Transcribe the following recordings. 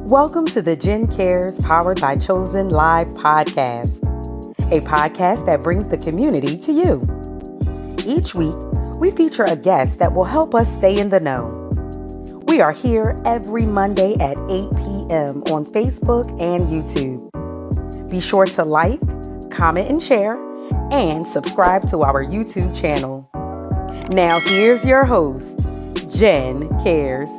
Welcome to the Jen Cares Powered by Chozen Live podcast, a podcast that brings the community to you. Each week, we feature a guest that will help us stay in the know. We are here every Monday at 8 p.m. on Facebook and YouTube. Be sure to like, comment, and share, and subscribe to our YouTube channel. Now, here's your host, Jen Cares.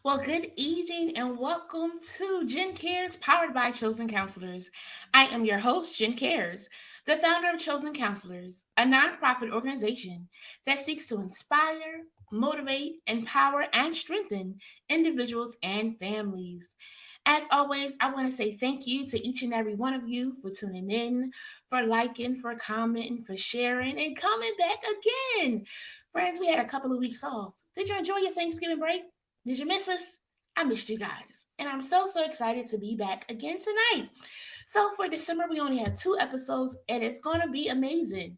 Well, good evening and welcome to Jen Cares, powered by Chozen Counselors. I am your host, Jen Cares, the founder of Chozen Counselors, a nonprofit organization that seeks to inspire, motivate, empower, and strengthen individuals and families. As always, I want to say thank you to each and every one of you for tuning in, for liking, for commenting, for sharing, and coming back again. Friends, we had a couple of weeks off. Did you enjoy your Thanksgiving break? Did you miss us? I missed you guys. And I'm so excited to be back again tonight. So for December, we only have 2 episodes, and it's going to be amazing.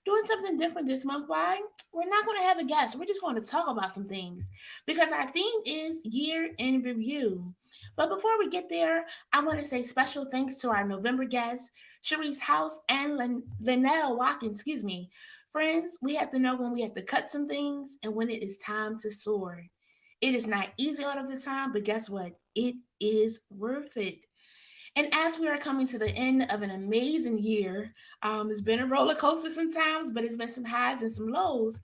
Doing something different this month. Why? We're not going to have a guest. We're just going to talk about some things because our theme is year in review. But before we get there, I want to say special thanks to our November guests, Sharice House and Linnell Watkins, Friends, we have to know when we have to cut some things and when it is time to soar. It is not easy all of the time, but guess what? It is worth it. And as we are coming to the end of an amazing year, it's been a roller coaster sometimes, but it's been some highs and some lows.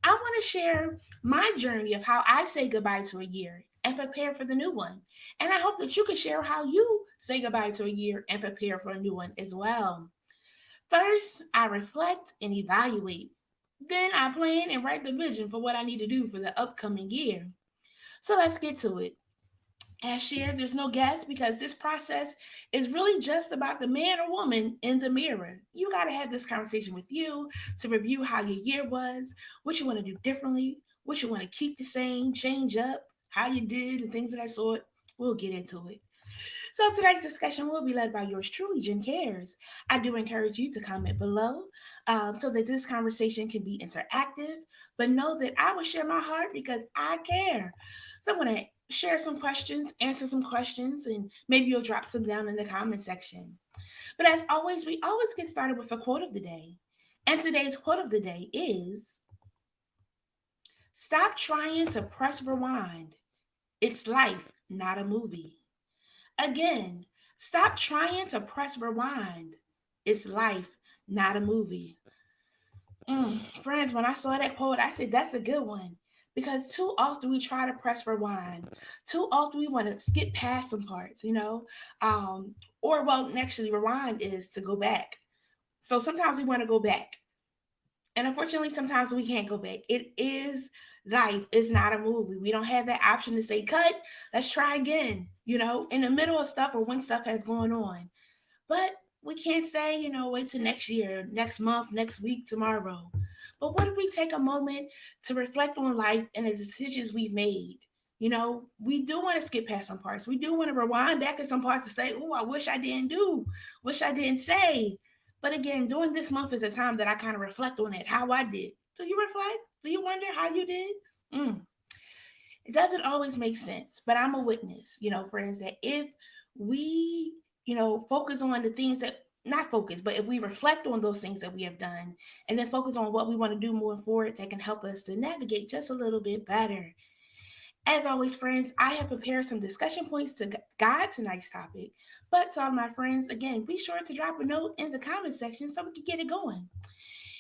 I want to share my journey of how I say goodbye to a year and prepare for the new one. And I hope that you can share how you say goodbye to a year and prepare for a new one as well. First, I reflect and evaluate. Then I plan and write the vision for what I need to do for the upcoming year. So let's get to it. As shared, there's no guess because this process is really just about the man or woman in the mirror. You got to have this conversation with you to review how your year was, what you want to do differently, what you want to keep the same, change up, how you did, and things of that sort. We'll get into it. So today's discussion will be led by yours truly, Jen Cares. I do encourage you to comment below so that this conversation can be interactive, but know that I will share my heart because I care. So I'm going to share some questions, answer some questions, and maybe you'll drop some down in the comment section. But as always, we always get started with a quote of the day. And today's quote of the day is, "Stop trying to press rewind. It's life, not a movie." Again, stop trying to press rewind. It's life, not a movie. Friends, when I saw that quote, I said, that's a good one. Because too often we try to press rewind. Too often we want to skip past some parts, or, well, actually, rewind is to go back. So sometimes we want to go back. And unfortunately, sometimes we can't go back. It is life. It's not a movie. We don't have that option to say, cut, let's try again, in the middle of stuff or when stuff has going on. But we can't say, wait till next year, next month, next week, tomorrow. But what if we take a moment to reflect on life and the decisions we've made? We do want to skip past some parts. We do want to rewind back to some parts to say, oh, I wish I didn't do, wish I didn't say. But again, during this month is a time that I kind of reflect on it, how I did. Do you reflect? Do you wonder how you did? It doesn't always make sense, but I'm a witness, friends, that if we, focus on the things that, not focus, but if we reflect on those things that we have done and then focus on what we want to do moving forward, that can help us to navigate just a little bit better. As always, friends, I have prepared some discussion points to guide tonight's topic. But to all my friends, again, be sure to drop a note in the comment section so we can get it going.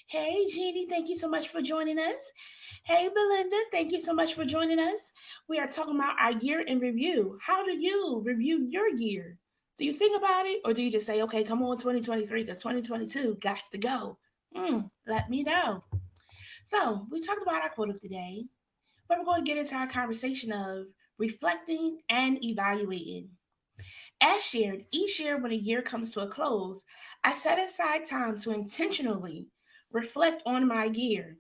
Hey, Jeannie, thank you so much for joining us. Hey, Belinda, thank you so much for joining us. We are talking about our year in review. How do you review your year? Do you think about it or do you just say, okay, come on, 2023, because 2022 got to go? Let me know. So, we talked about our quote of the day, but we're going to get into our conversation of reflecting and evaluating. As shared, each year when a year comes to a close, I set aside time to intentionally reflect on my year.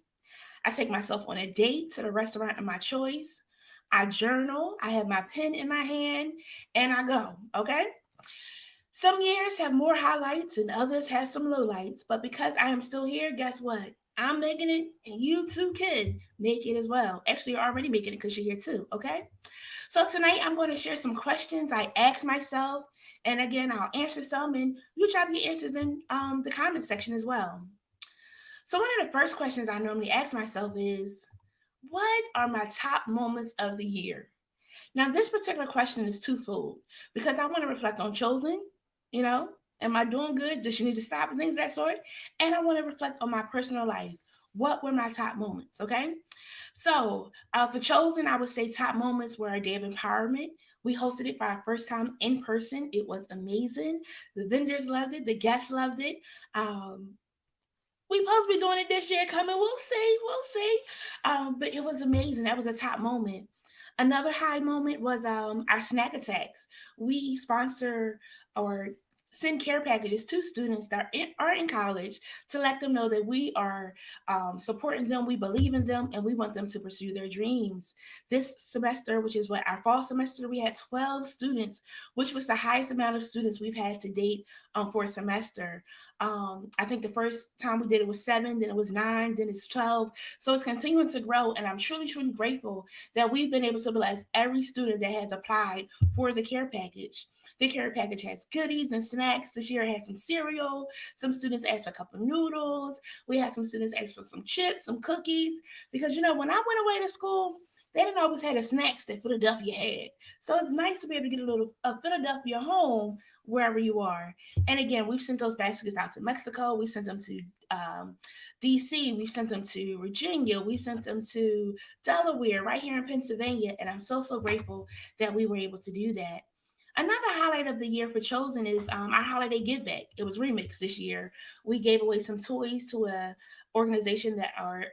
I take myself on a date to the restaurant of my choice. I journal, I have my pen in my hand, and I go, okay? Some years have more highlights and others have some lowlights, but because I am still here, guess what? I'm making it, and you too can make it as well. Actually, you're already making it because you're here too, okay? So tonight I'm going to share some questions I asked myself, and again, I'll answer some, and you drop your answers in the comment section as well. So one of the first questions I normally ask myself is, what are my top moments of the year? Now, this particular question is twofold because I want to reflect on Chosen, you know, am I doing good? Does she need to stop and things of that sort? And I want to reflect on my personal life. What were my top moments? Okay. So for Chosen, I would say top moments were our day of empowerment. We hosted it for our first time in person. It was amazing. The vendors loved it. The guests loved it. Um, we supposed to be doing it this year coming. We'll see. We'll see. But it was amazing. That was a top moment. Another high moment was our snack attacks. We sponsor or send care packages to students that are in college to let them know that we are supporting them, we believe in them, and we want them to pursue their dreams. This semester, which is what our fall semester, we had 12 students, which was the highest amount of students we've had to date for a semester. I think the first time we did it was 7, then it was 9, then it's 12. So it's continuing to grow, and I'm truly, truly grateful that we've been able to bless every student that has applied for the care package. The care package has goodies and snacks. This year it had some cereal. Some students asked for a couple noodles. We had some students ask for some chips, some cookies. Because when I went away to school, they didn't always have the snacks that Philadelphia had. So it's nice to be able to get a little of Philadelphia home wherever you are. And again, we've sent those baskets out to Mexico. We sent them to DC. We sent them to Virginia. We sent them to Delaware, right here in Pennsylvania. And I'm so, so grateful that we were able to do that. Another highlight of the year for Chosen is our holiday give back. It was remixed this year. We gave away some toys to a organization that are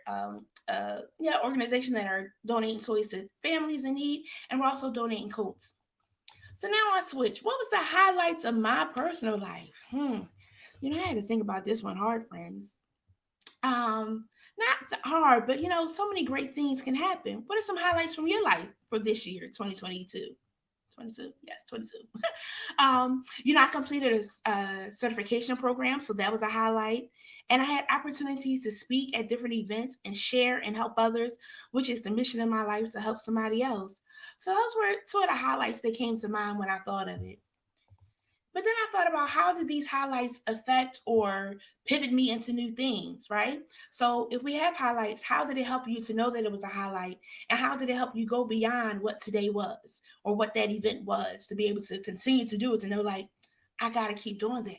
organization that are donating toys to families in need, and we're also donating coats. So now I switch. What was the highlights of my personal life? I had to think about this one hard, friends. Not hard, but so many great things can happen. What are some highlights from your life for this year, 2022? 22, yes, 22. I completed a certification program, so that was a highlight. And I had opportunities to speak at different events and share and help others, which is the mission of my life, to help somebody else. So those were two of the highlights that came to mind when I thought of it. But then I thought about, how did these highlights affect or pivot me into new things, right? So if we have highlights, how did it help you to know that it was a highlight? And how did it help you go beyond what today was or what that event was, to be able to continue to do it, to know, like, I got to keep doing that?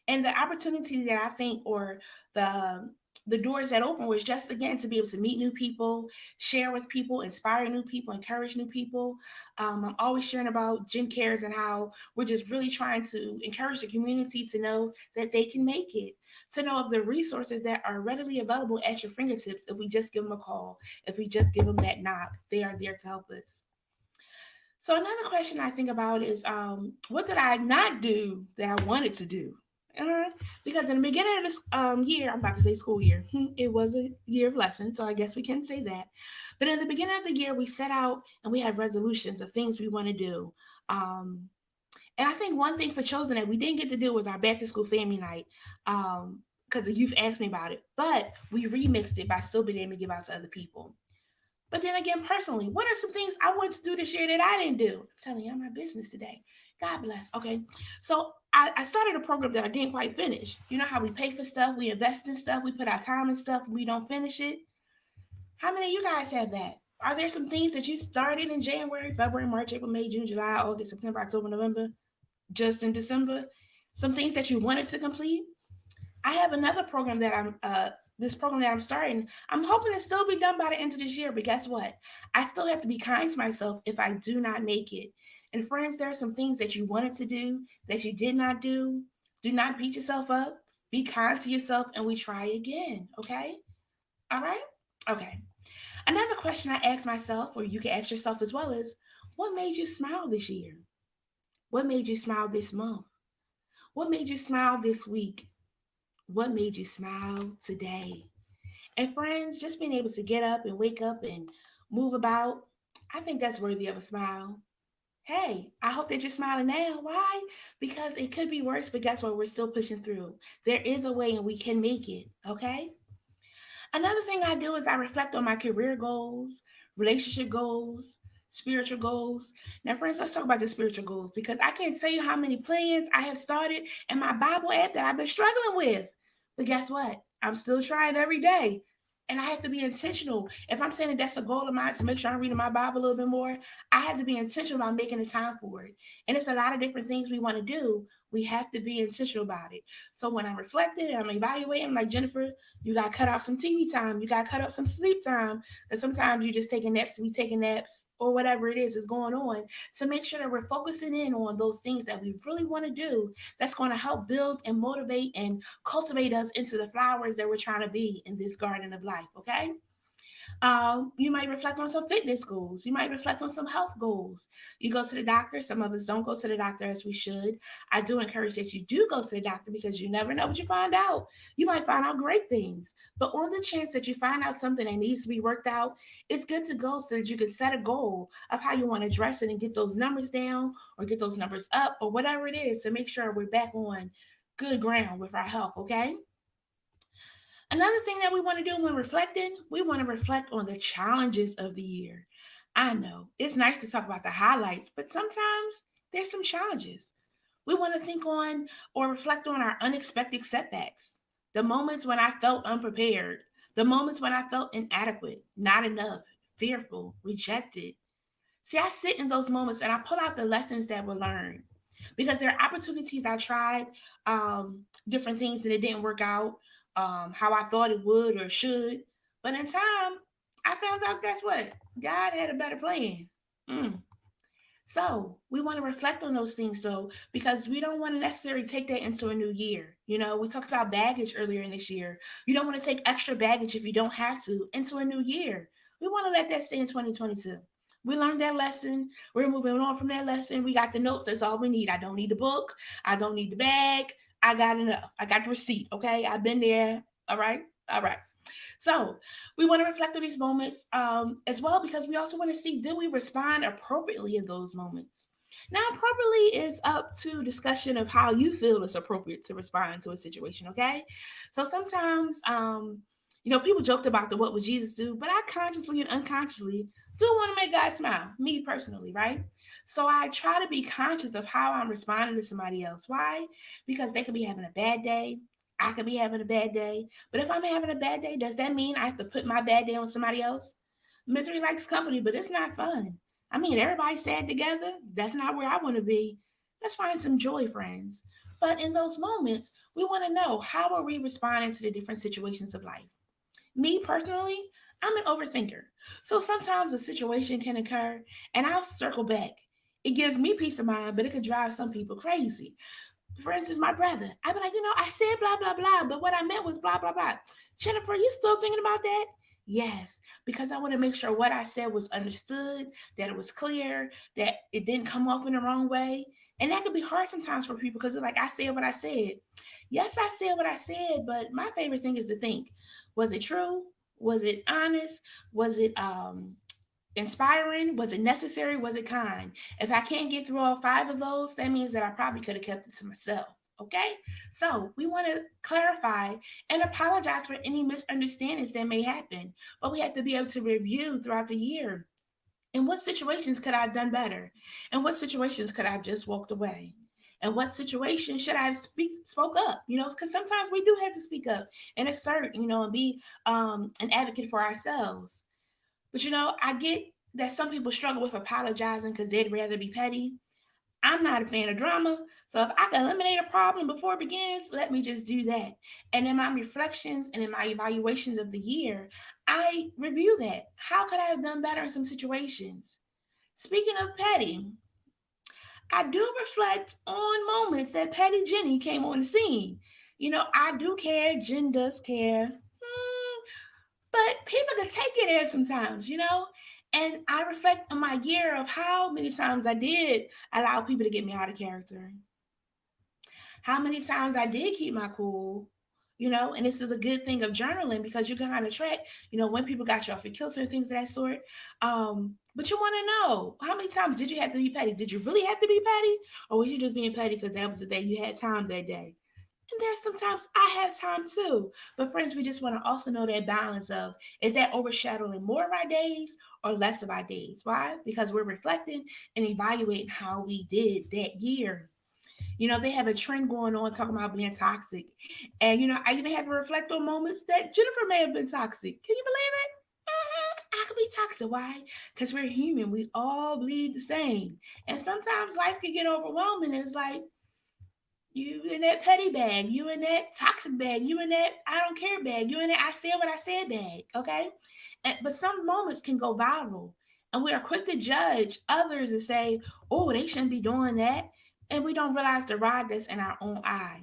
And the opportunity that I think, or the doors that open, was just, again, to be able to meet new people, share with people, inspire new people, encourage new people. I'm always sharing about Gen Cares and how we're just really trying to encourage the community to know that they can make it, to know of the resources that are readily available at your fingertips if we just give them a call, if we just give them that knock. They are there to help us. So another question I think about is, what did I not do that I wanted to do? Uh, because in the beginning of this year, I'm about to say school year, it was a year of lessons, so I guess we can say that. But in the beginning of the year, we set out and we have resolutions of things we want to do. Um, and I think one thing for Chosen that we didn't get to do was our back to school family night. Because the youth asked me about it, but we remixed it by still being able to give out to other people. But then again, personally, what are some things I wanted to do this year that I didn't do? I'm telling you, I'm my business today. God bless. Okay. So I started a program that I didn't quite finish. You know how we pay for stuff, we invest in stuff, we put our time in stuff, and we don't finish it? How many of you guys have that? Are there some things that you started in January, February, March, April, May, June, July, August, September, October, November, just in December? Some things that you wanted to complete? I have another program that I'm starting. I'm hoping to still be done by the end of this year, but guess what? I still have to be kind to myself if I do not make it. And friends, there are some things that you wanted to do that you did not do. Do not beat yourself up. Be kind to yourself, and we try again. Okay? All right? Okay. Another question I ask myself, or you can ask yourself as well, is, what made you smile this year? What made you smile this month? What made you smile this week? What made you smile today? And friends, just being able to get up and wake up and move about, I think that's worthy of a smile. Hey, I hope that you're smiling now. Why? Because it could be worse, but guess what? We're still pushing through. There is a way and we can make it, okay? Another thing I do is I reflect on my career goals, relationship goals, spiritual goals. Now, friends, let's talk about the spiritual goals because I can't tell you how many plans I have started in my Bible app that I've been struggling with. But guess what? I'm still trying every day. And I have to be intentional. If I'm saying that that's a goal of mine to make sure I'm reading my Bible a little bit more, I have to be intentional about making the time for it. And it's a lot of different things we want to do. We have to be intentional about it. So when I'm reflecting and I'm evaluating, I'm like, Jennifer, you got to cut off some TV time. You got to cut off some sleep time. Because sometimes you just taking naps to be taking naps or whatever it is going on to make sure that we're focusing in on those things that we really want to do that's going to help build and motivate and cultivate us into the flowers that we're trying to be in this garden of life, okay? You might reflect on some fitness goals. You might reflect on some health goals. You go to the doctor. Some of us don't go to the doctor as we should. I do encourage that you do go to the doctor because you never know what you find out. You might find out great things, but on the chance that you find out something that needs to be worked out, it's good to go so that you can set a goal of how you want to address it and get those numbers down or get those numbers up or whatever it is to make sure we're back on good ground with our health, okay? Another thing that we want to do when reflecting, we want to reflect on the challenges of the year. I know it's nice to talk about the highlights, but sometimes there's some challenges. We want to think on or reflect on our unexpected setbacks, the moments when I felt unprepared, the moments when I felt inadequate, not enough, fearful, rejected. See, I sit in those moments and I pull out the lessons that were learned because there are opportunities I tried, different things and it didn't work out how I thought it would or should. But in time, I found out, guess what? God had a better plan. Mm. So we want to reflect on those things though, because we don't want to necessarily take that into a new year. You know, we talked about baggage earlier in this year. You don't want to take extra baggage if you don't have to into a new year. We want to let that stay in 2022. We learned that lesson. We're moving on from that lesson. We got the notes. That's all we need. I don't need the book. I don't need the bag. I got enough. I got the receipt. Okay. I've been there. All right. All right. So we want to reflect on these moments as well because we also want to see did we respond appropriately in those moments. Now, appropriately is up to discussion of how you feel is appropriate to respond to a situation. Okay, so sometimes people joked about the what would Jesus do, but I consciously and unconsciously do want to make God smile, me personally, right? So I try to be conscious of how I'm responding to somebody else. Why? Because they could be having a bad day. I could be having a bad day. But if I'm having a bad day, does that mean I have to put my bad day on somebody else? Misery likes company, but it's not fun. I mean, everybody sad together. That's not where I want to be. Let's find some joy, friends. But in those moments, we want to know how are we responding to the different situations of life. Me personally, I'm an overthinker. So sometimes a situation can occur and I'll circle back. It gives me peace of mind, but it could drive some people crazy. For instance, my brother, I'd be like, I said blah, blah, blah, but what I meant was blah, blah, blah. Jennifer, are you still thinking about that? Yes, because I want to make sure what I said was understood, that it was clear, that it didn't come off in the wrong way. And that could be hard sometimes for people because they're like, I said what I said. Yes, I said what I said, but my favorite thing is to think, was it true? Was it honest? Was it inspiring? Was it necessary? Was it kind? If I can't get through all five of those, that means that I probably could have kept it to myself. Okay? So we want to clarify and apologize for any misunderstandings that may happen. But we have to be able to review throughout the year. In what situations could I have done better? In what situations could I have just walked away? And what situation should I have spoke up? Because sometimes we do have to speak up and assert, and be an advocate for ourselves. But I get that some people struggle with apologizing because they'd rather be petty. I'm not a fan of drama. So if I can eliminate a problem before it begins, let me just do that. And in my reflections and in my evaluations of the year, I review that. How could I have done better in some situations? Speaking of petty, I do reflect on moments that Petty Jenny came on the scene. I do care. Jen does care. But people can take it as sometimes. And I reflect on my year of how many times I did allow people to get me out of character. How many times I did keep my cool. And this is a good thing of journaling because you can kind of track, when people got you off your kilter and things of that sort. But you want to know how many times did you have to be petty? Did you really have to be petty? Or was you just being petty because that was the day you had time that day? And there's sometimes I have time too. But friends, we just want to also know that balance of, is that overshadowing more of our days or less of our days? Why? Because we're reflecting and evaluating how we did that year. They have a trend going on talking about being toxic. And, I even have to reflect on moments that Jennifer may have been toxic. Can you believe it? I could be toxic. Why? Because we're human. We all bleed the same. And sometimes life can get overwhelming. And it's like, you in that petty bag, you in that toxic bag, you in that I don't care bag, you in that I said what I said bag, okay? But some moments can go viral, and we are quick to judge others and say, oh, they shouldn't be doing that. And we don't realize the rod that's in our own eye.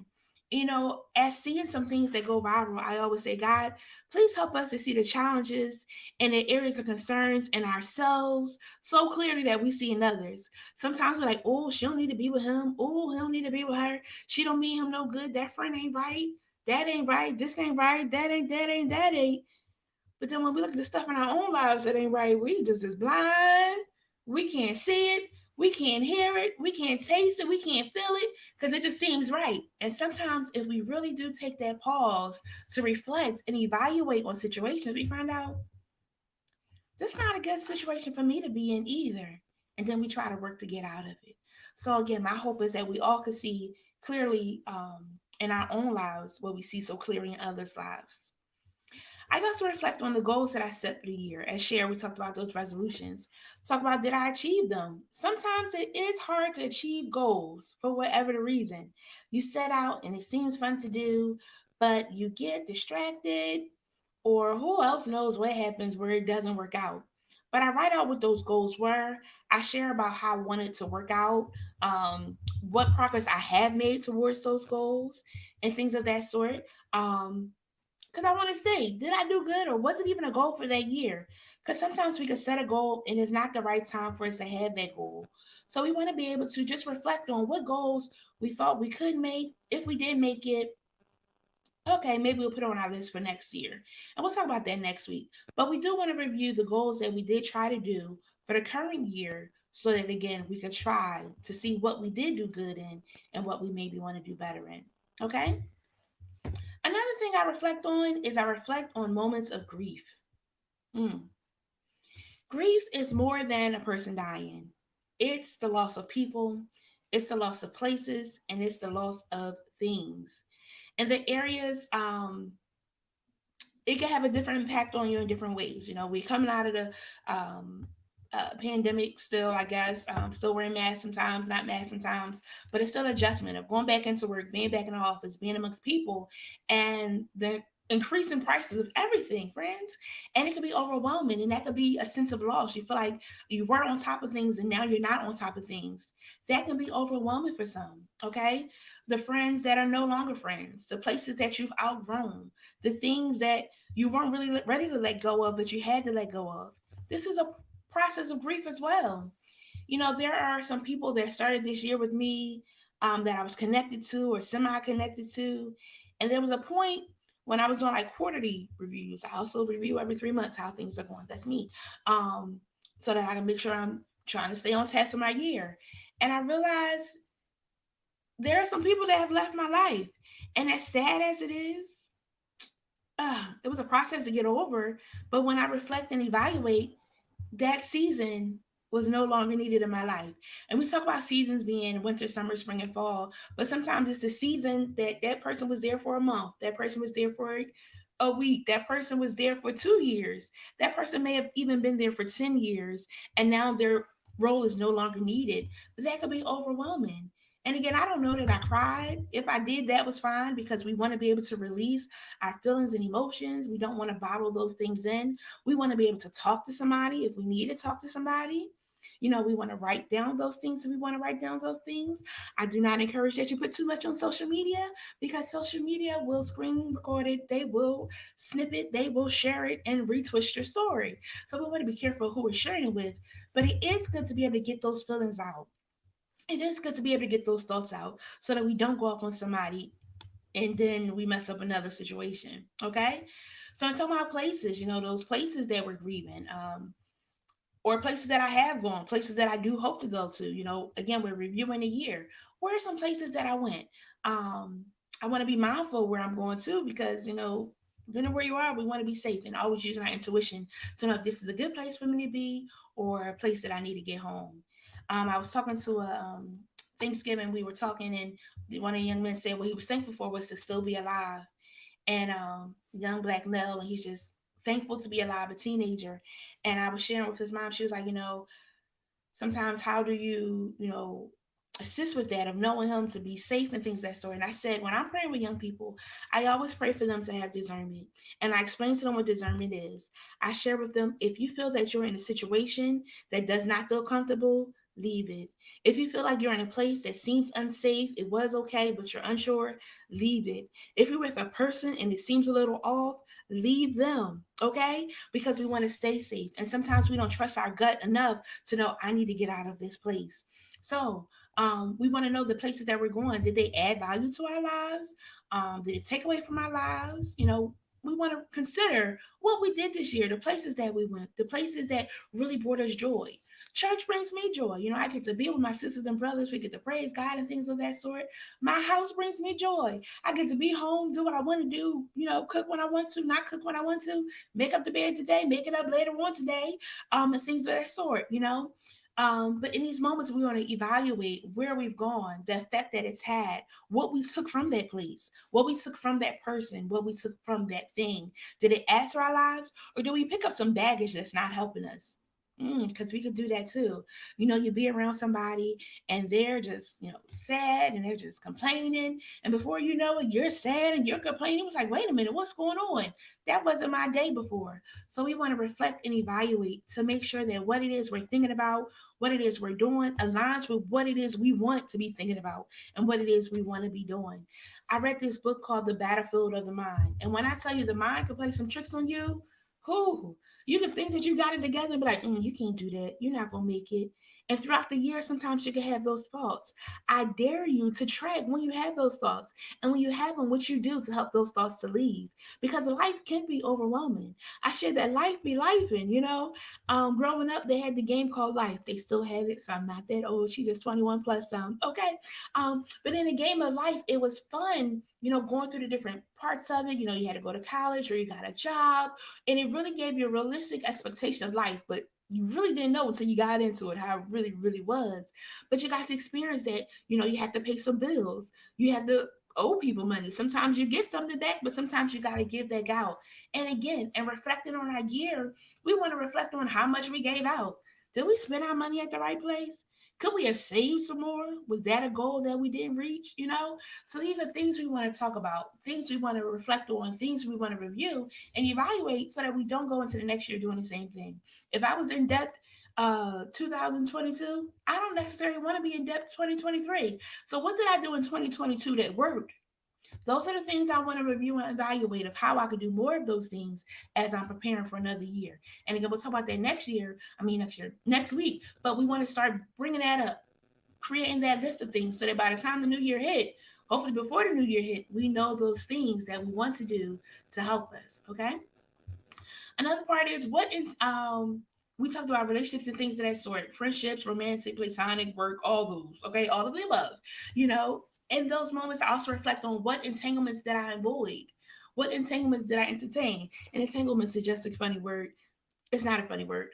As seeing some things that go viral, I always say, God, please help us to see the challenges and the areas of concerns in ourselves so clearly that we see in others. Sometimes we're like, oh, she don't need to be with him. Oh, he don't need to be with her. She don't mean him no good. That friend ain't right. That ain't right. This ain't right. That ain't. But then when we look at the stuff in our own lives that ain't right, we just is blind. We can't see it. We can't hear it. We can't taste it. We can't feel it because it just seems right. And sometimes, if we really do take that pause to reflect and evaluate on situations, we find out this is not a good situation for me to be in either. And then we try to work to get out of it. So, again, my hope is that we all could see clearly in our own lives what we see so clearly in others' lives. I got to reflect on the goals that I set for the year. As shared, we talked about those resolutions. Talk about, did I achieve them? Sometimes it is hard to achieve goals for whatever the reason. You set out and it seems fun to do, but you get distracted, or who else knows what happens where it doesn't work out. But I write out what those goals were. I share about how I wanted to work out, what progress I have made towards those goals, and things of that sort. Um, because I want to say, did I do good, or was it even a goal for that year? Because sometimes we can set a goal and it's not the right time for us to have that goal. So we want to be able to just reflect on what goals we thought we could make. If we did make it, okay, maybe we'll put it on our list for next year. And we'll talk about that next week. But we do want to review the goals that we did try to do for the current year so that, again, we could try to see what we did do good in and what we maybe want to do better in. Okay? Another thing I reflect on is I reflect on moments of grief. Mm. Grief is more than a person dying. It's the loss of people, it's the loss of places, and it's the loss of things. And the areas it can have a different impact on you in different ways. We're coming out of the um, pandemic still, I guess, still wearing masks sometimes, not masks sometimes, but it's still adjustment of going back into work, being back in the office, being amongst people, and the increasing prices of everything, friends. And it can be overwhelming, and that could be a sense of loss. You feel like you were on top of things and now you're not on top of things. That can be overwhelming for some, okay? The friends that are no longer friends, the places that you've outgrown, the things that you weren't really ready to let go of, but you had to let go of. This is a process of grief as well. There are some people that started this year with me that I was connected to or semi connected to. And there was a point when I was doing like quarterly reviews. I also review every 3 months how things are going. That's me. Um, so that I can make sure I'm trying to stay on task for my year. And I realized there are some people that have left my life. And as sad as it is, it was a process to get over. But when I reflect and evaluate, that season was no longer needed in my life. And we talk about seasons being winter, summer, spring, and fall, but sometimes it's the season that that person was there for a month, that person was there for a week, that person was there for 2 years, that person may have even been there for 10 years, and now their role is no longer needed. But that could be overwhelming. And again, I don't know that I cried. If I did, that was fine because we want to be able to release our feelings and emotions. We don't want to bottle those things in. We want to be able to talk to somebody if we need to talk to somebody. We want to write down those things. So we want to write down those things. I do not encourage that you put too much on social media because social media will screen record it. They will snip it. They will share it and retwist your story. So we want to be careful who we're sharing it with. But it is good to be able to get those feelings out. It is good to be able to get those thoughts out so that we don't go off on somebody and then we mess up another situation. Okay. So I'm talking about places, those places that we're grieving. Or places that I have gone, places that I do hope to go to. Again, we're reviewing a year. Where are some places that I went? Um, I want to be mindful where I'm going to because, depending where you are, we want to be safe and always using our intuition to know if this is a good place for me to be or a place that I need to get home. I was talking to a Thanksgiving, we were talking, and one of the young men said what he was thankful for was to still be alive. And young black male, and he's just thankful to be alive, a teenager. And I was sharing with his mom, she was like, sometimes how do you assist with that of knowing him to be safe and things of that sort. And I said, when I'm praying with young people, I always pray for them to have discernment. And I explain to them what discernment is. I share with them, if you feel that you're in a situation that does not feel comfortable, leave it. If you feel like you're in a place that seems unsafe, it was okay, but you're unsure, leave it. If you're with a person and it seems a little off, leave them, okay? Because we want to stay safe. And sometimes we don't trust our gut enough to know I need to get out of this place. So we want to know the places that we're going. Did they add value to our lives? Did it take away from our lives? We want to consider what we did this year, the places that we went, the places that really brought us joy. Church brings me joy. I get to be with my sisters and brothers. We get to praise God and things of that sort. My house brings me joy. I get to be home, do what I want to do, cook when I want to, not cook when I want to, make up the bed today, make it up later on today, and things of that sort. But in these moments, we want to evaluate where we've gone, the effect that it's had, what we took from that place, what we took from that person, what we took from that thing. Did it add to our lives, or do we pick up some baggage that's not helping us? Because we could do that too. You be around somebody and they're just, sad and they're just complaining. And before you know it, you're sad and you're complaining. It was like, wait a minute, what's going on? That wasn't my day before. So we want to reflect and evaluate to make sure that what it is we're thinking about, what it is we're doing, aligns with what it is we want to be thinking about and what it is we want to be doing. I read this book called The Battlefield of the Mind. And when I tell you the mind can play some tricks on you, who you can think that you got it together and be like, you can't do that. You're not going to make it. And throughout the year, sometimes you can have those thoughts. I dare you to track when you have those thoughts and when you have them, what you do to help those thoughts to leave. Because life can be overwhelming. I shared that life be lifing. Growing up, they had the game called Life. They still have it, so I'm not that old. She's just 21 plus. Okay. But in the game of life, it was fun. Going through the different parts of it. You had to go to college or you got a job, and it really gave you a realistic expectation of life. But you really didn't know until you got into it how it really, really was. But you got to experience that. You had to pay some bills. You had to owe people money. Sometimes you get something back, but sometimes you got to give that out. And again, and reflecting on our year, we want to reflect on how much we gave out. Did we spend our money at the right place? Could we have saved some more? Was that a goal that we didn't reach? So these are things we want to talk about, things we want to reflect on, things we want to review and evaluate so that we don't go into the next year doing the same thing. If I was in debt 2022, I don't necessarily want to be in debt 2023. So what did I do in 2022 that worked? Those are the things I want to review and evaluate of how I could do more of those things as I'm preparing for another year. And again, we'll talk about that next week. But we want to start bringing that up, creating that list of things so that by the time the new year hit, hopefully before the new year hit, we know those things that we want to do to help us. Okay. Another part is we talked about relationships and things of that sort, friendships, romantic, platonic, work, all those, okay, all of the above. In those moments, I also reflect on what entanglements did I avoid, what entanglements did I entertain. And entanglements is just a funny word. It's not a funny word.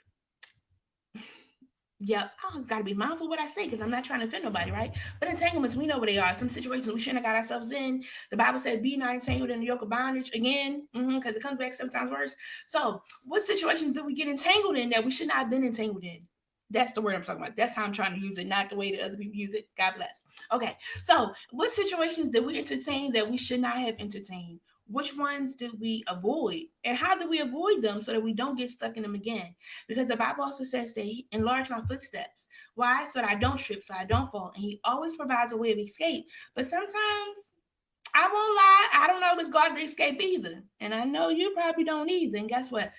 Yep, I gotta be mindful what I say because I'm not trying to offend nobody, right? But entanglements, we know what they are. Some situations we shouldn't have got ourselves in. The Bible said, "Be not entangled in the yoke of bondage." Again, because it comes back sometimes worse. So, what situations do we get entangled in that we should not have been entangled in? That's the word I'm talking about. That's how I'm trying to use it, not the way that other people use it. God bless. Okay, so what situations did we entertain that we should not have entertained? Which ones did we avoid? And how do we avoid them so that we don't get stuck in them again? Because the Bible also says that He enlarge my footsteps. Why? So that I don't trip, so I don't fall. And He always provides a way of escape. But sometimes, I won't lie, I don't know if it's God to escape either. And I know you probably don't either. And guess what?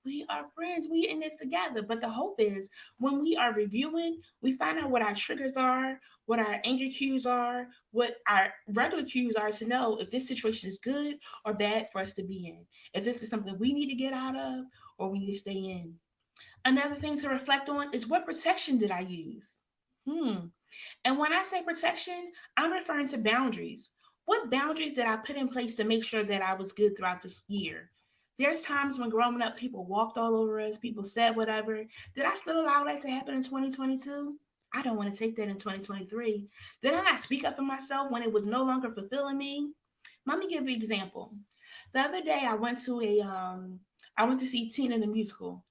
We are friends. We in this together. But the hope is when we are reviewing, we find out what our triggers are, what our anger cues are, what our regular cues are to know if this situation is good or bad for us to be in. If this is something we need to get out of or we need to stay in. Another thing to reflect on is what protection did I use? And when I say protection, I'm referring to boundaries. What boundaries did I put in place to make sure that I was good throughout this year? There's times when growing up, people walked all over us, people said whatever. Did I still allow that to happen in 2022? I don't want to take that in 2023. Did I not speak up for myself when it was no longer fulfilling me? Let me give you an example. The other day I went to see Tina the musical.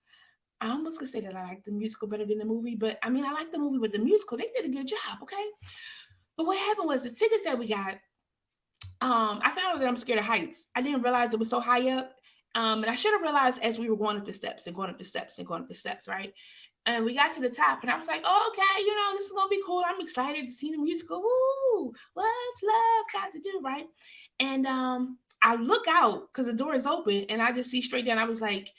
I almost could say that I like the musical better than the movie, but I mean I like the movie, but the musical, they did a good job, okay? But what happened was the tickets that we got, I found out that I'm scared of heights. I didn't realize it was so high up. And I should have realized as we were going up the steps and going up the steps and going up the steps, right? And we got to the top, and I was like, oh, okay, this is gonna be cool. I'm excited to see the musical. Woo! What's love got to do, right? And I look out because the door is open, and I just see straight down. I was like,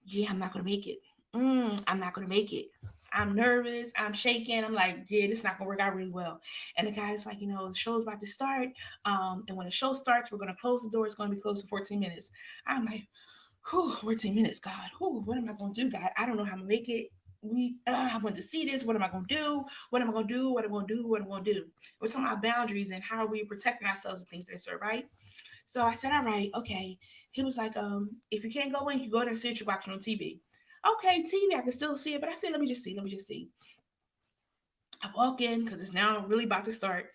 yeah, I'm not gonna make it. I'm not gonna make it. I'm nervous. I'm shaking. I'm like, yeah, this is not gonna work out really well. And the guy's like, the show's about to start. And when the show starts, we're gonna close the door. It's gonna be closed for 14 minutes. I'm like, whew, 14 minutes, God. Whew, what am I gonna do, God? I don't know how I'm gonna make it. I want to see this. What am I gonna do? What am I gonna do? What am I gonna do? What am I gonna do? We're talking about boundaries and how are we protecting ourselves and things that serve, right? So I said, all right, okay. He was like, if you can't go in, you go there and see what you're watching on TV. Okay, TV, I can still see it, but I said, let me just see. I walk in because it's now really about to start.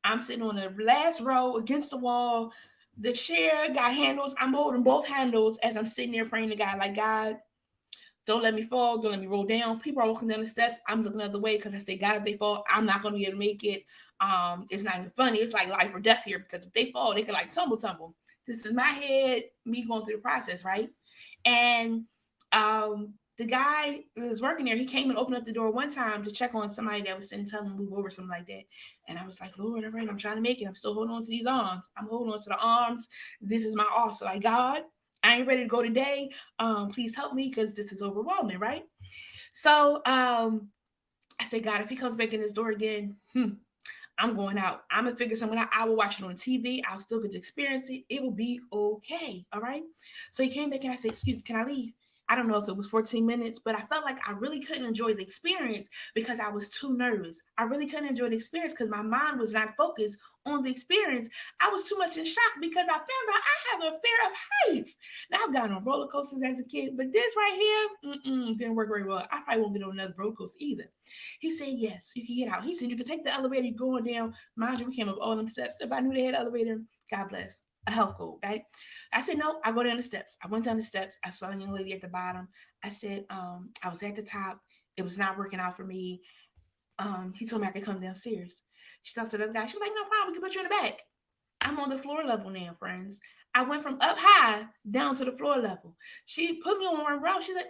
I'm sitting on the last row against the wall. The chair got handles. I'm holding both handles as I'm sitting there praying to God, like, God, don't let me fall. Don't let me roll down. People are walking down the steps. I'm looking the other way because I say, God, if they fall, I'm not going to be able to make it. It's not even funny. It's like life or death here because if they fall, they can like tumble. This is my head, me going through the process, right? And the guy who was working there, he came and opened up the door one time to check on somebody that was sitting, telling him to move over, something like that. And I was like, Lord, all right, I'm trying to make it. I'm still holding on to these arms. I'm holding on to the arms. This is my also. Like, God, I ain't ready to go today. Please help me because this is overwhelming, right? So I said, God, if he comes back in this door again, I'm going out. I'm gonna figure something out. I will watch it on TV. I'll still get to experience it. It will be okay. All right. So he came back and I said, excuse me, can I leave? I don't know if it was 14 minutes, but I felt like I really couldn't enjoy the experience because I was too nervous. I really couldn't enjoy the experience because my mind was not focused on the experience. I was too much in shock because I found out I have a fear of heights. Now I've gone on roller coasters as a kid, but this right here, didn't work very well. I probably won't get on another roller coaster either. He said, yes, you can get out. He said, you can take the elevator, you're going down. Mind you, we came up all them steps. If I knew they had an elevator, God bless. A health goal, right? I said, no, I go down the steps. I went down the steps. I saw a young lady at the bottom. I said, I was at the top. It was not working out for me. He told me I could come downstairs. She talked to the other guy. She was like, no problem. We can put you in the back. I'm on the floor level now, friends. I went from up high down to the floor level. She put me on one row. She's like,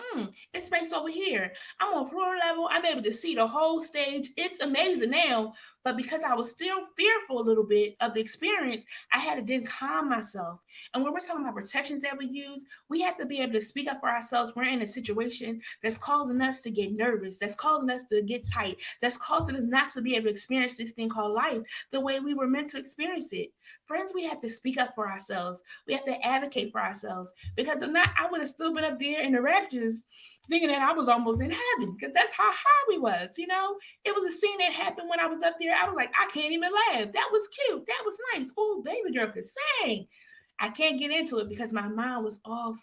it's space over here. I'm on floor level. I'm able to see the whole stage. It's amazing now. But because I was still fearful a little bit of the experience, I had to then calm myself. And when we're talking about protections that we use, we have to be able to speak up for ourselves. We're in a situation that's causing us to get nervous, that's causing us to get tight, that's causing us not to be able to experience this thing called life the way we were meant to experience it. Friends, we have to speak up for ourselves. We have to advocate for ourselves. Because if not, I would have still been up there in the raptures thinking that I was almost in heaven. Because that's how high we was, It was a scene that happened when I was up there. I was like, I can't even laugh. That was cute. That was nice. Oh, baby girl could sing. I can't get into it because my mind was off.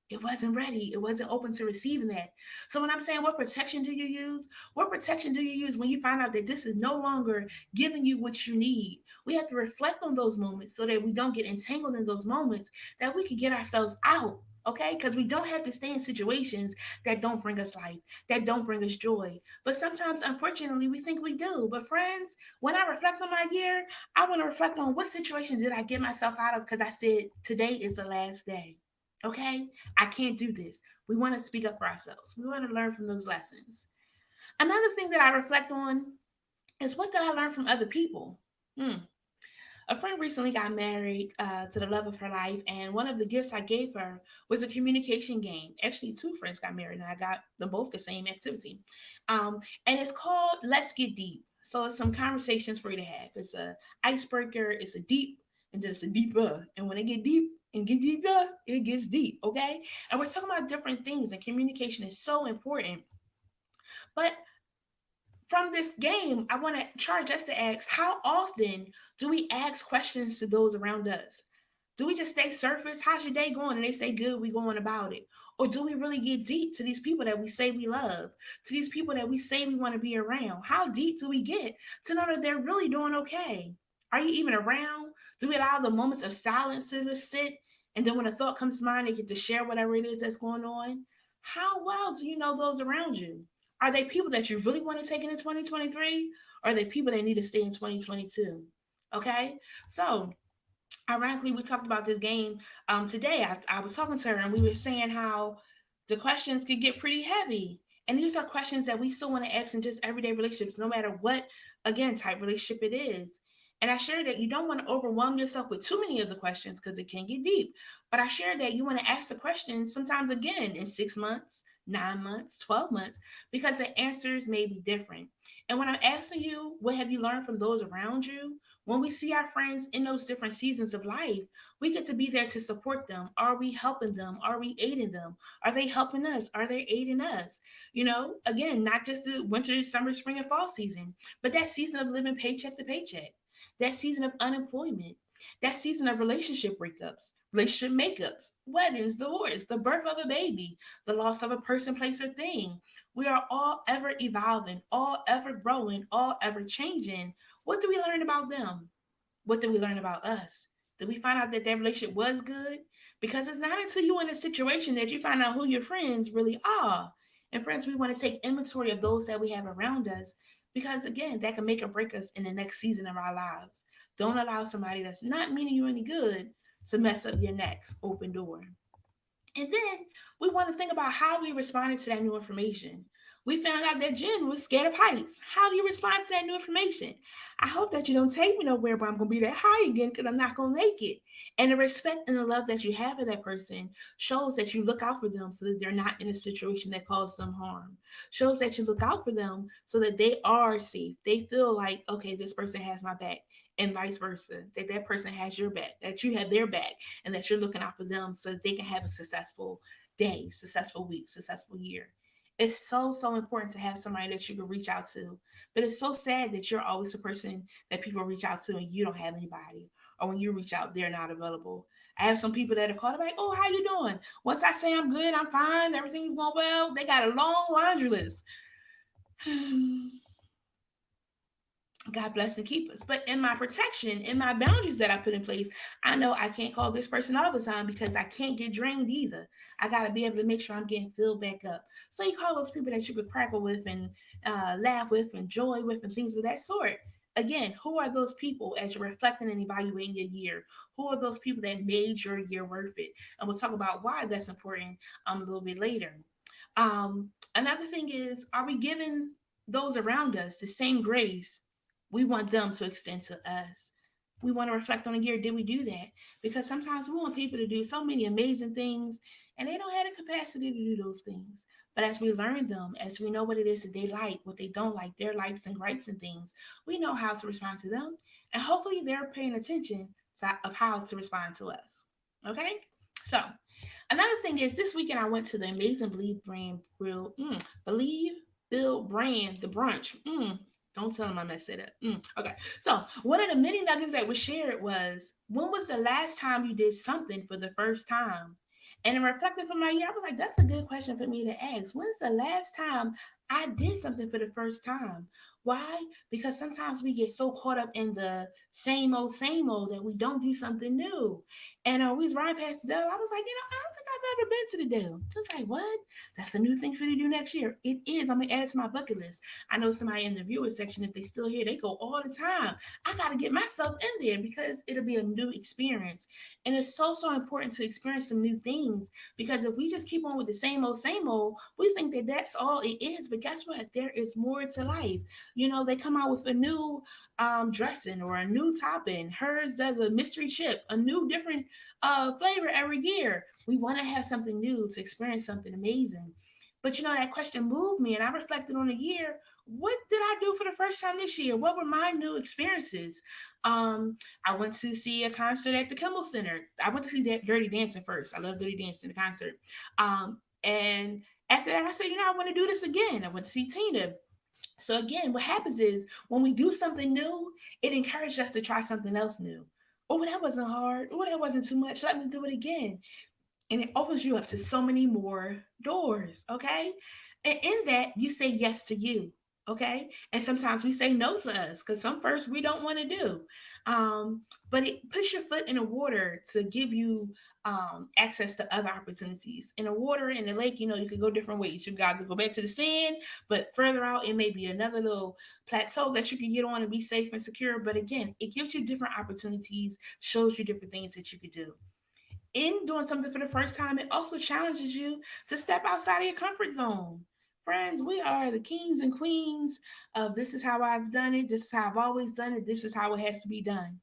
It wasn't ready. It wasn't open to receiving that. So when I'm saying what protection do you use? What protection do you use when you find out that this is no longer giving you what you need? We have to reflect on those moments so that we don't get entangled in those moments, that we can get ourselves out. Okay, because we don't have to stay in situations that don't bring us life, that don't bring us joy. But sometimes, unfortunately, we think we do. But friends, when I reflect on my year, I want to reflect on what situation did I get myself out of because I said today is the last day. Okay, I can't do this. We want to speak up for ourselves. We want to learn from those lessons. Another thing that I reflect on is what did I learn from other people? A friend recently got married to the love of her life, and one of the gifts I gave her was a communication game. Actually, two friends got married, and I got them both the same activity. And it's called Let's Get Deep. So it's some conversations for you to have. It's a icebreaker, it's a deep, and then it's a deeper. And when it get deep and get deeper, it gets deep, okay? And we're talking about different things, and communication is so important. But from this game, I want to charge us to ask, how often do we ask questions to those around us? Do we just stay surface? How's your day going? And they say good, we going about it. Or do we really get deep to these people that we say we love, to these people that we say we want to be around? How deep do we get to know that they're really doing okay? Are you even around? Do we allow the moments of silence to just sit? And then when a thought comes to mind, they get to share whatever it is that's going on? How well do you know those around you? Are they people that you really want to take into 2023? Or are they people that need to stay in 2022? Okay? So, ironically, we talked about this game today. I was talking to her and we were saying how the questions could get pretty heavy. And these are questions that we still want to ask in just everyday relationships, no matter what, again, type relationship it is. And I shared that you don't want to overwhelm yourself with too many of the questions because it can get deep. But I shared that you want to ask the questions sometimes again in 6 months, 9 months, 12 months, because the answers may be different. And when I'm asking you, what have you learned from those around you? When we see our friends in those different seasons of life, we get to be there to support them. Are we helping them? Are we aiding them? Are they helping us? Are they aiding us? Again, not just the winter, summer, spring, and fall season, but that season of living paycheck to paycheck, that season of unemployment, that season of relationship breakups, relationship makeups, weddings, divorce, the birth of a baby, the loss of a person, place, or thing. We are all ever evolving, all ever growing, all ever changing. What do we learn about them? What did we learn about us? Did we find out that that relationship was good? Because it's not until you're in a situation that you find out who your friends really are. And friends, we want to take inventory of those that we have around us because, again, that can make or break us in the next season of our lives. Don't allow somebody that's not meaning you any good to mess up your next open door. And then we want to think about how we responded to that new information. We found out that Jen was scared of heights. How do you respond to that new information? I hope that you don't take me nowhere where I'm going to be that high again because I'm not going to make it. And the respect and the love that you have for that person shows that you look out for them so that they're not in a situation that causes them harm. Shows that you look out for them so that they are safe. They feel like, okay, this person has my back, and vice versa, that that person has your back, that you have their back, and that you're looking out for them so that they can have a successful day, successful week, successful year. It's so, so important to have somebody that you can reach out to. But it's so sad that you're always the person that people reach out to and you don't have anybody. Or when you reach out, they're not available. I have some people that are called like, oh, how you doing? Once I say I'm good, I'm fine, everything's going well, they got a long laundry list. God bless and keep us. But in my protection, in my boundaries that I put in place, I know I can't call this person all the time because I can't get drained either. I got to be able to make sure I'm getting filled back up. So you call those people that you could crackle with and laugh with and joy with and things of that sort. Again, who are those people as you're reflecting and evaluating your year? Who are those people that made your year worth it? And we'll talk about why that's important a little bit later. Another thing is, are we giving those around us the same grace we want them to extend to us? We want to reflect on a year. Did we do that? Because sometimes we want people to do so many amazing things and they don't have the capacity to do those things. But as we learn them, as we know what it is that they like, what they don't like, their likes and gripes and things, we know how to respond to them. And hopefully they're paying attention of how to respond to us. Okay? So another thing is this weekend I went to the Amazing Believe brand grill. Believe Bill brand, the brunch. Don't tell them I messed it up. Okay. So one of the many nuggets that was shared was, when was the last time you did something for the first time? And in reflecting from my year, I was like, that's a good question for me to ask. When's the last time I did something for the first time? Why? Because sometimes we get so caught up in the same old that we don't do something new. And we was riding past the Dell. I was like, I don't think I've ever been to the Dell. She was like, what? That's a new thing for you to do next year. It is. I'm going to add it to my bucket list. I know somebody in the viewer section, if they still here, they go all the time. I got to get myself in there because it'll be a new experience. And it's so, so important to experience some new things, because if we just keep on with the same old, we think that that's all it is. But guess what? There is more to life. They come out with a new dressing or a new topping. Hers does a mystery chip, a new different flavor every year. We want to have something new to experience something amazing. But that question moved me, and I reflected on a year. What did I do for the first time this year? What were my new experiences? I went to see a concert at the Kimmel Center. I went to see that Dirty Dancing first. I love Dirty Dancing, the concert. And after that, I said, I want to do this again. I went to see Tina. So again, what happens is when we do something new, it encourages us to try something else new. Oh, that wasn't hard. Oh, that wasn't too much. Let me do it again. And it opens you up to so many more doors. Okay. And in that, you say yes to you. Okay. And sometimes we say no to us because some first we don't want to do. Um, but it puts your foot in the water to give you access to other opportunities. In the water, in the lake, you could go different ways. You got to go back to the sand, but further out, it may be another little plateau that you can get on and be safe and secure. But again, it gives you different opportunities, shows you different things that you could do. In doing something for the first time, it also challenges you to step outside of your comfort zone. Friends, we are the kings and queens of this is how I've done it, this is how I've always done it, this is how it has to be done.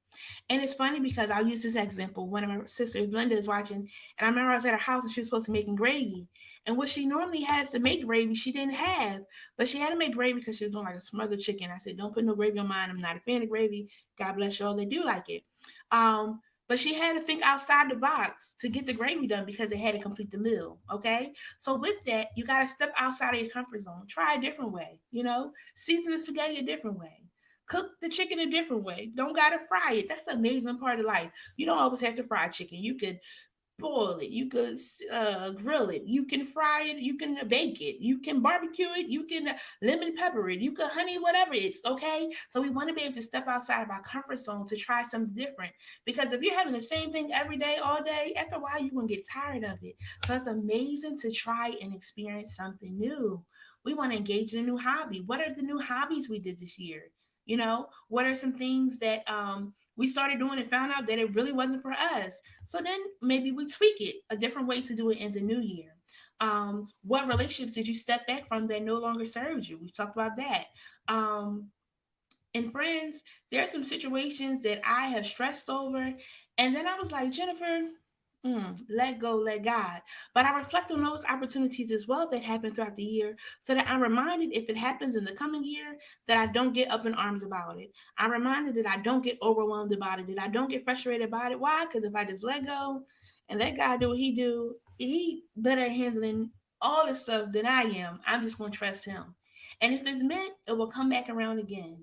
And it's funny because I'll use this example. One of my sisters, Linda, is watching, and I remember I was at her house and she was supposed to be making gravy. And what she normally has to make gravy, she didn't have. But she had to make gravy because she was doing like a smothered chicken. I said, don't put no gravy on mine. I'm not a fan of gravy. God bless y'all. They do like it. But she had to think outside the box to get the gravy done because it had to complete the meal. Okay. So with that, you got to step outside of your comfort zone. Try a different way. Season the spaghetti a different way. Cook the chicken a different way. Don't gotta fry it. That's the amazing part of life. You don't always have to fry chicken. You could boil it, you could grill it, you can fry it, you can bake it, you can barbecue it, you can lemon pepper it, you can honey whatever it's okay. So we want to be able to step outside of our comfort zone to try something different, because if you're having the same thing every day all day, after a while you're going to get tired of it. So it's amazing to try and experience something new. We want to engage in a new hobby. What are the new hobbies we did this year? What are some things that we started doing and found out that it really wasn't for us? So then maybe we tweak it, a different way to do it in the new year. What relationships did you step back from that no longer served you? We've talked about that. Um, and friends, there are some situations that I have stressed over, and then I was like, Jennifer, let go, let God. But I reflect on those opportunities as well that happen throughout the year, so that I'm reminded if it happens in the coming year, that I don't get up in arms about it. I'm reminded that I don't get overwhelmed about it, that I don't get frustrated about it. Why? Because if I just let go and let God do what He better at handling all the stuff than I am. I'm just going to trust Him. And if it's meant, it will come back around again.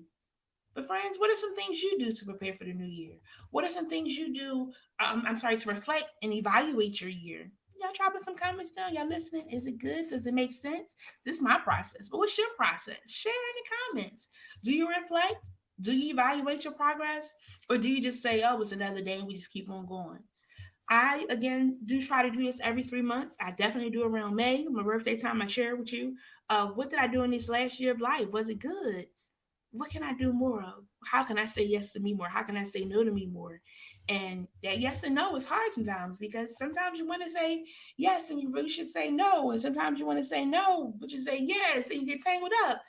But friends, what are some things you do to prepare for the new year? What are some things you do? I'm sorry, to reflect and evaluate your year. Y'all dropping some comments down. Y'all listening? Is it good? Does it make sense? This is my process. But what's your process? Share in the comments. Do you reflect? Do you evaluate your progress? Or do you just say, oh, it's another day and we just keep on going? I, again, do try to do this every 3 months. I definitely do around May, my birthday time. I share with you. What did I do in this last year of life? Was it good? What can I do more of? How can I say yes to me more? How can I say no to me more? And that yes and no is hard sometimes, because sometimes you want to say yes and you really should say no. And sometimes you want to say no, but you say yes and you get tangled up.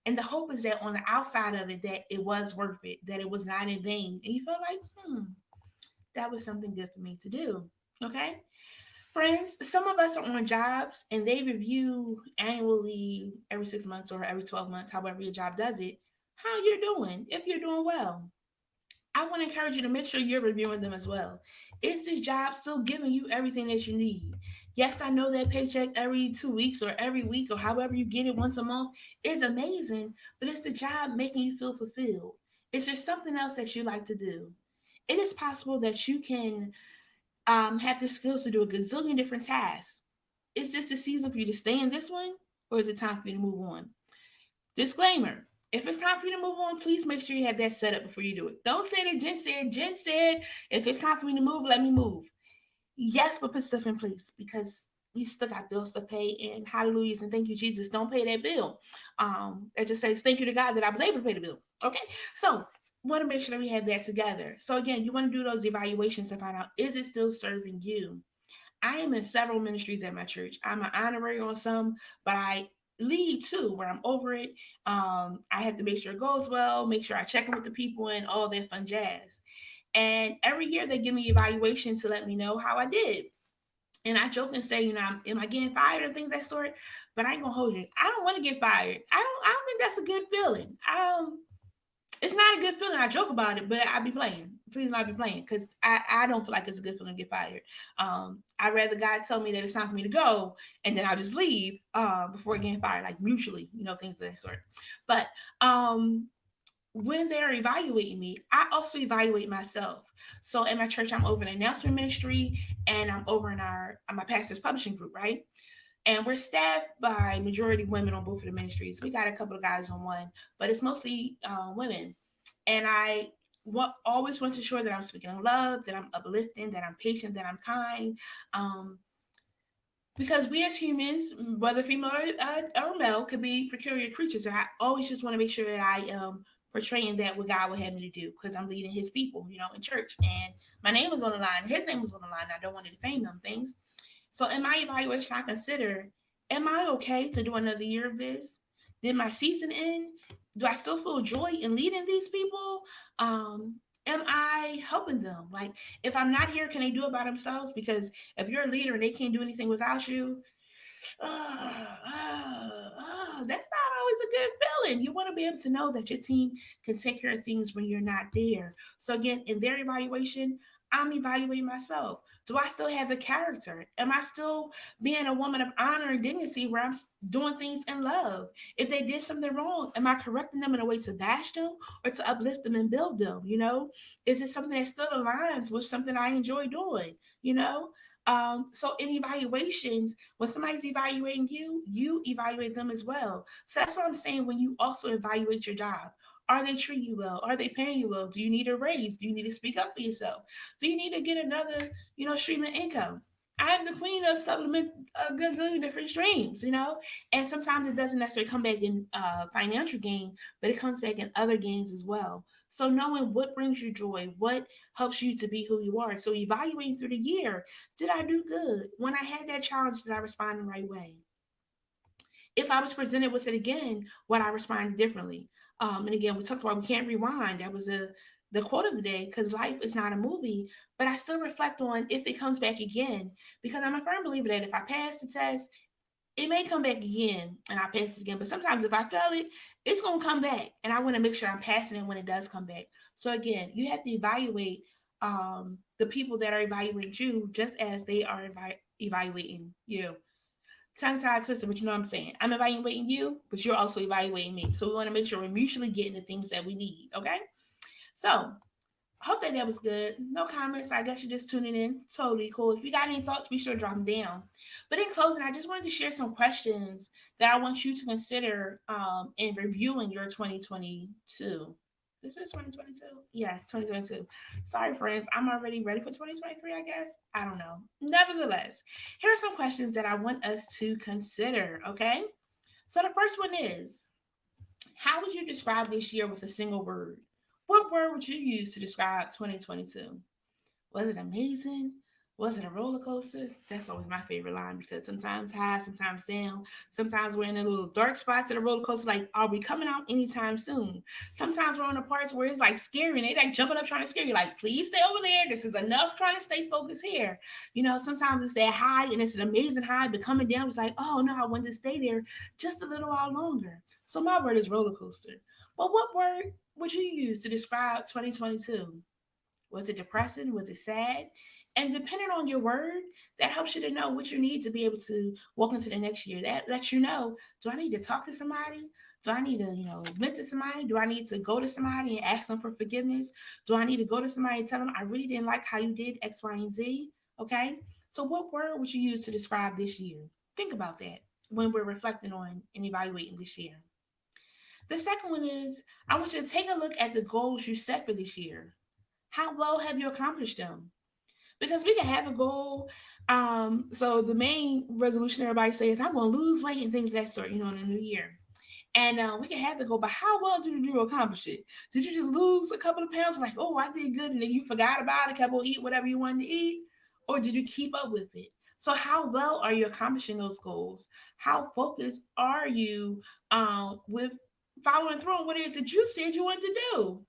And the hope is that on the outside of it, that it was worth it, that it was not in vain. And you feel like, that was something good for me to do. Okay. Friends, some of us are on jobs and they review annually every 6 months or every 12 months, however your job does it, how you're doing, if you're doing well. I want to encourage you to make sure you're reviewing them as well. Is this job still giving you everything that you need? Yes, I know that paycheck every 2 weeks or every week or however you get it once a month is amazing, but is the job making you feel fulfilled? Is there something else that you like to do? It is possible that you can have the skills to do a gazillion different tasks. Is this the season for you to stay in this one, or is it time for you to move on? Disclaimer: if it's time for you to move on, please make sure you have that set up before you do it. Don't say that Jen said. Jen said, if it's time for me to move, let me move. Yes, but put stuff in place, because you still got bills to pay, and hallelujahs and thank you, Jesus. Don't pay that bill. It just says thank you to God that I was able to pay the bill. Okay, so want to make sure that we have that together. So again, you want to do those evaluations to find out, is it still serving you? I am in several ministries at my church. I'm an honorary on some, but I lead too, where I'm over it. I have to make sure it goes well, make sure I check in with the people and all that fun jazz. And every year they give me evaluation to let me know how I did. And I joke and say, am I getting fired and things of that sort? But I ain't gonna hold you. I don't want to get fired. I don't think that's a good feeling. It's not a good feeling. I joke about it, but I be playing. Please not be playing because I don't feel like it's a good feeling to get fired. I'd rather God tell me that it's time for me to go and then I'll just leave before getting fired, like mutually, things of that sort. But um, when they're evaluating me, I also evaluate myself. So at my church, I'm over an announcement ministry and I'm over in my pastor's publishing group, right? And we're staffed by majority women on both of the ministries. We got a couple of guys on one, but it's mostly women. And always want to ensure that I'm speaking in love, that I'm uplifting, that I'm patient, that I'm kind. Um, because we as humans, whether female or male, could be peculiar creatures. And I always just want to make sure that I am portraying that what God would have me to do because I'm leading his people, in church. And my name was on the line. His name was on the line. I don't want to defame them things. So in my evaluation, I consider, am I okay to do another year of this? Did my season end? Do I still feel joy in leading these people? Am I helping them? Like, if I'm not here, can they do it by themselves? Because if you're a leader and they can't do anything without you, that's not always a good feeling. You want to be able to know that your team can take care of things when you're not there. So again, in their evaluation, I'm evaluating myself. Do I still have the character? Am I still being a woman of honor and dignity where I'm doing things in love? If they did something wrong, am I correcting them in a way to bash them or to uplift them and build them? Is it something that still aligns with something I enjoy doing? You know, so in evaluations, when somebody's evaluating you, you evaluate them as well. So that's what I'm saying when you also evaluate your job. Are they treating you well? Are they paying you well? Do you need a raise? Do you need to speak up for yourself? Do you need to get another, stream of income? I'm the queen of supplement a gazillion different streams. And sometimes it doesn't necessarily come back in financial gain, but it comes back in other gains as well. So knowing what brings you joy, what helps you to be who you are. So evaluating through the year, did I do good? When I had that challenge, did I respond the right way? If I was presented with it again, would I respond differently? And again, we talked about we can't rewind. That was the quote of the day because life is not a movie. But I still reflect on if it comes back again because I'm a firm believer that if I pass the test, it may come back again and I pass it again. But sometimes if I fail it, it's gonna come back, and I want to make sure I'm passing it when it does come back. So again, you have to evaluate the people that are evaluating you just as they are evaluating you. Tongue tied twister, but you know what I'm saying. I'm evaluating you, but you're also evaluating me. So we want to make sure we're mutually getting the things that we need. Okay. So hope that was good. No comments. I guess you're just tuning in. Totally cool. If you got any thoughts, be sure to drop them down. But in closing, I just wanted to share some questions that I want you to consider in reviewing your 2022. This is 2022? Yeah, it's 2022. Sorry, friends. I'm already ready for 2023, I guess. I don't know. Nevertheless, here are some questions that I want us to consider, okay? So the first one is, how would you describe this year with a single word? What word would you use to describe 2022? Was it amazing? Was it a roller coaster? That's always my favorite line because sometimes high, sometimes down. Sometimes we're in the little dark spots of the roller coaster, like, are we coming out anytime soon? Sometimes we're on the parts where it's like scary and they like jumping up trying to scare you, like, please stay over there. This is enough trying to stay focused here. Sometimes it's that high and it's an amazing high, but coming down, it's like, oh no, I want to stay there just a little while longer. So my word is roller coaster. But what word would you use to describe 2022? Was it depressing? Was it sad? And depending on your word, that helps you to know what you need to be able to walk into the next year. That lets you know, do I need to talk to somebody? Do I need to, vent to somebody? Do I need to go to somebody and ask them for forgiveness? Do I need to go to somebody and tell them I really didn't like how you did X, Y, and Z? Okay. So what word would you use to describe this year? Think about that when we're reflecting on and evaluating this year. The second one is, I want you to take a look at the goals you set for this year. How well have you accomplished them? Because we can have a goal. So the main resolution everybody says, I'm going to lose weight and things of that sort, in the new year. And we can have the goal, but how well did you accomplish it? Did you just lose a couple of pounds? Like, oh, I did good, and then you forgot about it, kept on eating whatever you wanted to eat? Or did you keep up with it? So how well are you accomplishing those goals? How focused are you with following through on what it is that you said you wanted to do?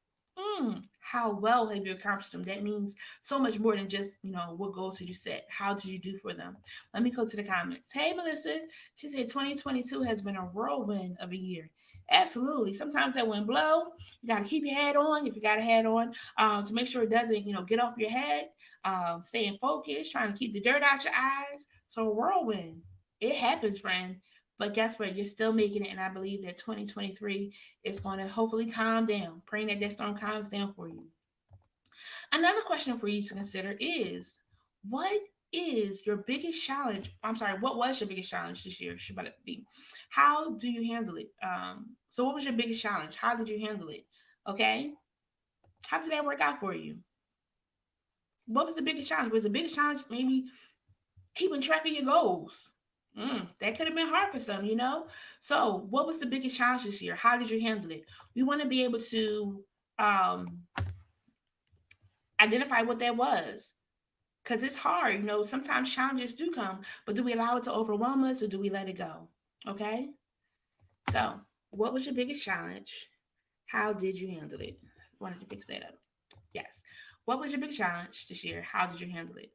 How well have you accomplished them? That means so much more than just, what goals did you set? How did you do for them? Let me go to the comments. Hey, Melissa. She said 2022 has been a whirlwind of a year. Absolutely. Sometimes that wind blow. You got to keep your head on if you got a hat on, to make sure it doesn't, get off your head. Staying focused, trying to keep the dirt out your eyes. So a whirlwind, it happens, friend. But guess what? You're still making it, and I believe that 2023 is going to hopefully calm down. Praying that that storm calms down for you. Another question for you to consider is, what is your biggest challenge? I'm sorry, what was your biggest challenge this year? Should it be? How do you handle it? So what was your biggest challenge? How did you handle it? Okay. How did that work out for you? What was the biggest challenge? Was the biggest challenge maybe keeping track of your goals? That could have been hard for some. So what was the biggest challenge this year? How did you handle it? We want to be able to um, identify what that was, because it's hard. Sometimes challenges do come, but do we allow it to overwhelm us or do we let it go? Okay. So, what was your biggest challenge? How did you handle it? Wanted to fix that up. Yes. What was your big challenge this year? How did you handle it?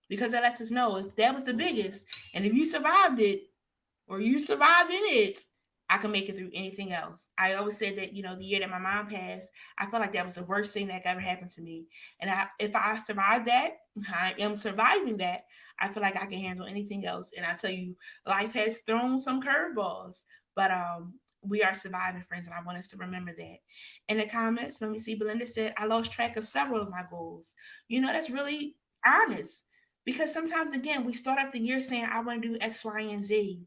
Because that lets us know if that was the biggest, and if you survived it, or you survive in it, I can make it through anything else. I always said that, the year that my mom passed, I felt like that was the worst thing that ever happened to me. And if I survived that, I am surviving that, I feel like I can handle anything else. And I tell you, life has thrown some curveballs, but we are surviving, friends, and I want us to remember that. In the comments, let me see, Belinda said, I lost track of several of my goals. That's really honest, because sometimes, again, we start off the year saying, I want to do X, Y, and Z,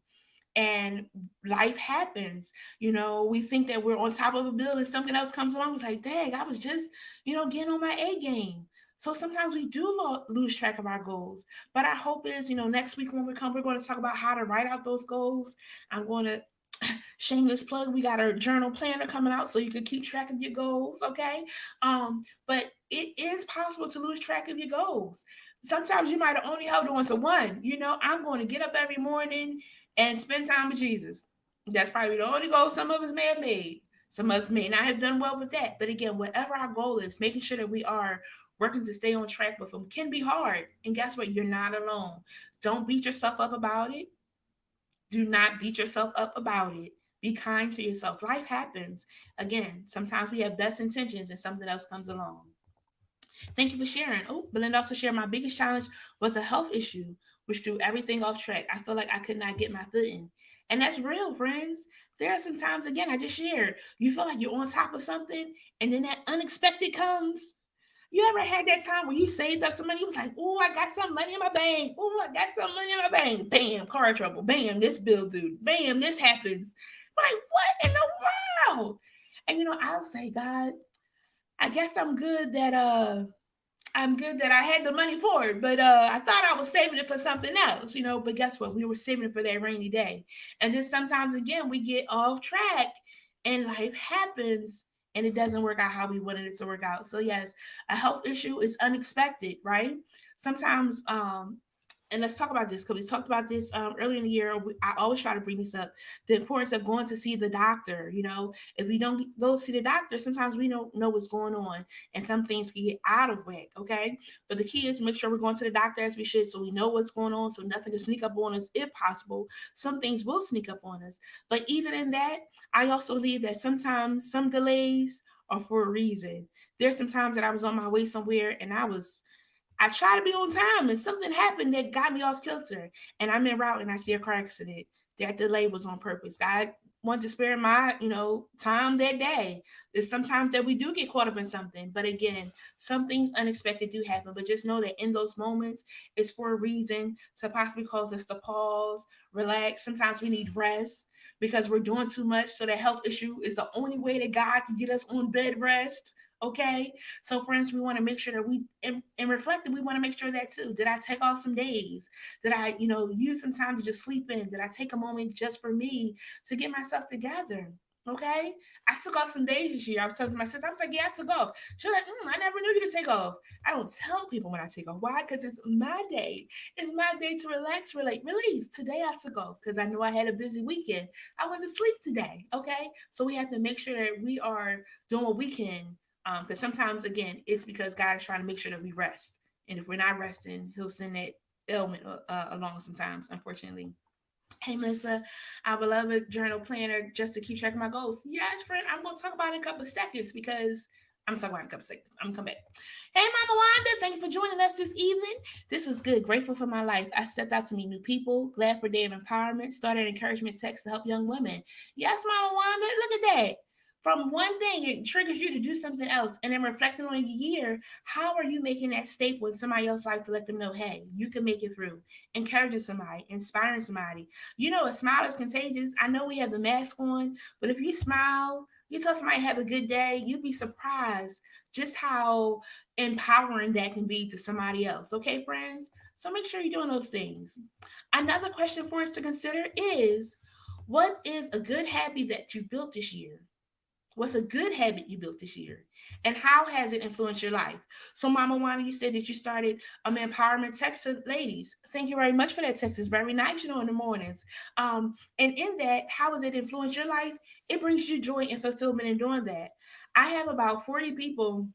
and life happens. We think that we're on top of a building, something else comes along, it's like, dang, I was just getting on my A game. So sometimes we do lose track of our goals, but our hope is, next week when we come, we're going to talk about how to write out those goals. I'm going to shameless plug, we got our journal planner coming out so you can keep track of your goals. Okay. But it is possible to lose track of your goals. Sometimes you might have only held on to one. I'm going to get up every morning and spend time with Jesus. That's probably the only goal some of us may have made. Some of us may not have done well with that. But again, whatever our goal is, making sure that we are working to stay on track with them can be hard. And guess what? You're not alone. Don't beat yourself up about it. Do not beat yourself up about it. Be kind to yourself. Life happens. Again, sometimes we have best intentions and something else comes along. Thank you for sharing. Oh, Belinda also shared, my biggest challenge was a health issue, which threw everything off track. I feel like I could not get my foot in. And that's real, friends. There are some times, again, I just shared, you feel like you're on top of something, and then that unexpected comes. You ever had that time where you saved up some money? You was like, oh, I got some money in my bank. Oh, I got some money in my bank. Bam, car trouble. Bam, this bill due. Bam, this happens. Like, what in the world? And I'll say, God, I guess I'm good that I had the money for it, but I thought I was saving it for something else. But guess what? We were saving it for that rainy day. And then sometimes, again, we get off track and life happens and it doesn't work out how we wanted it to work out. So, yes, a health issue is unexpected, right? Sometimes, and let's talk about this because we talked about this earlier in the year. I always try to bring this up, the importance of going to see the doctor. If we don't go see the doctor, sometimes we don't know what's going on and some things can get out of whack. Okay. But the key is to make sure we're going to the doctor as we should so we know what's going on, so nothing can sneak up on us if possible. Some things will sneak up on us. But even in that, I also believe that sometimes some delays are for a reason. There's some times that I was on my way somewhere and I try to be on time and something happened that got me off kilter. And I'm en route and I see a car accident. That delay was on purpose. God wanted to spare my, time that day. There's sometimes that we do get caught up in something. But again, some things unexpected do happen. But just know that in those moments, it's for a reason to possibly cause us to pause, relax. Sometimes we need rest because we're doing too much. So that health issue is the only way that God can get us on bed rest. Okay. So, friends, we want to make sure that we, and reflecting, we want to make sure that too. Did I take off some days? Did I, use some time to just sleep in? Did I take a moment just for me to get myself together? Okay. I took off some days this year. I was telling my sister, I was like, yeah, I took off. She was like, I never knew you to take off. I don't tell people when I take off. Why? Because it's my day. It's my day to relax, release. Today I took off because I knew I had a busy weekend. I went to sleep today. Okay. So we have to make sure that we are doing what we can, because sometimes, again, it's because God is trying to make sure that we rest. And if we're not resting, he'll send that ailment along sometimes, unfortunately. Hey, Melissa, our beloved journal planner, just to keep track of my goals. Yes, friend, I'm going to talk about it in a couple of seconds because I'm talking about it in a couple of seconds. I'm going to come back. Hey, Mama Wanda, thank you for joining us this evening. This was good. Grateful for my life. I stepped out to meet new people. Glad for Day of Empowerment. Started encouragement text to help young women. Yes, Mama Wanda, look at that. From one thing, it triggers you to do something else. And then reflecting on your year, how are you making that staple in somebody else's life to let them know, hey, you can make it through? Encouraging somebody, inspiring somebody. You know, a smile is contagious. I know we have the mask on, but if you smile, you tell somebody have a good day, you'd be surprised just how empowering that can be to somebody else. Okay, friends? So make sure you're doing those things. Another question for us to consider is, what is a good habit that you built this year? What's a good habit you built this year? And how has it influenced your life? So, Mama Wanda, you said that you started empowerment text to ladies. Thank you very much for that text. It's very nice, in the mornings. And in that, how has it influenced your life? It brings you joy and fulfillment in doing that. I have about 40 people.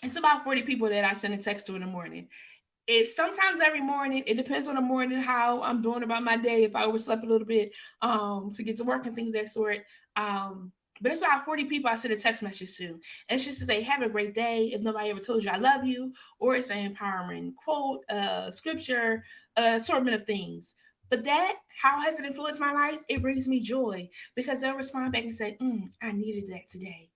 It's about 40 people that I send a text to in the morning. It's sometimes every morning. It depends on the morning, how I'm doing about my day, if I overslept a little bit, to get to work and things of that sort. But it's about 40 people I send a text message to. And it's just to say, have a great day. If nobody ever told you I love you, or it's an empowering quote, scripture, assortment of things. But that, how has it influenced my life? It brings me joy because they'll respond back and say, I needed that today.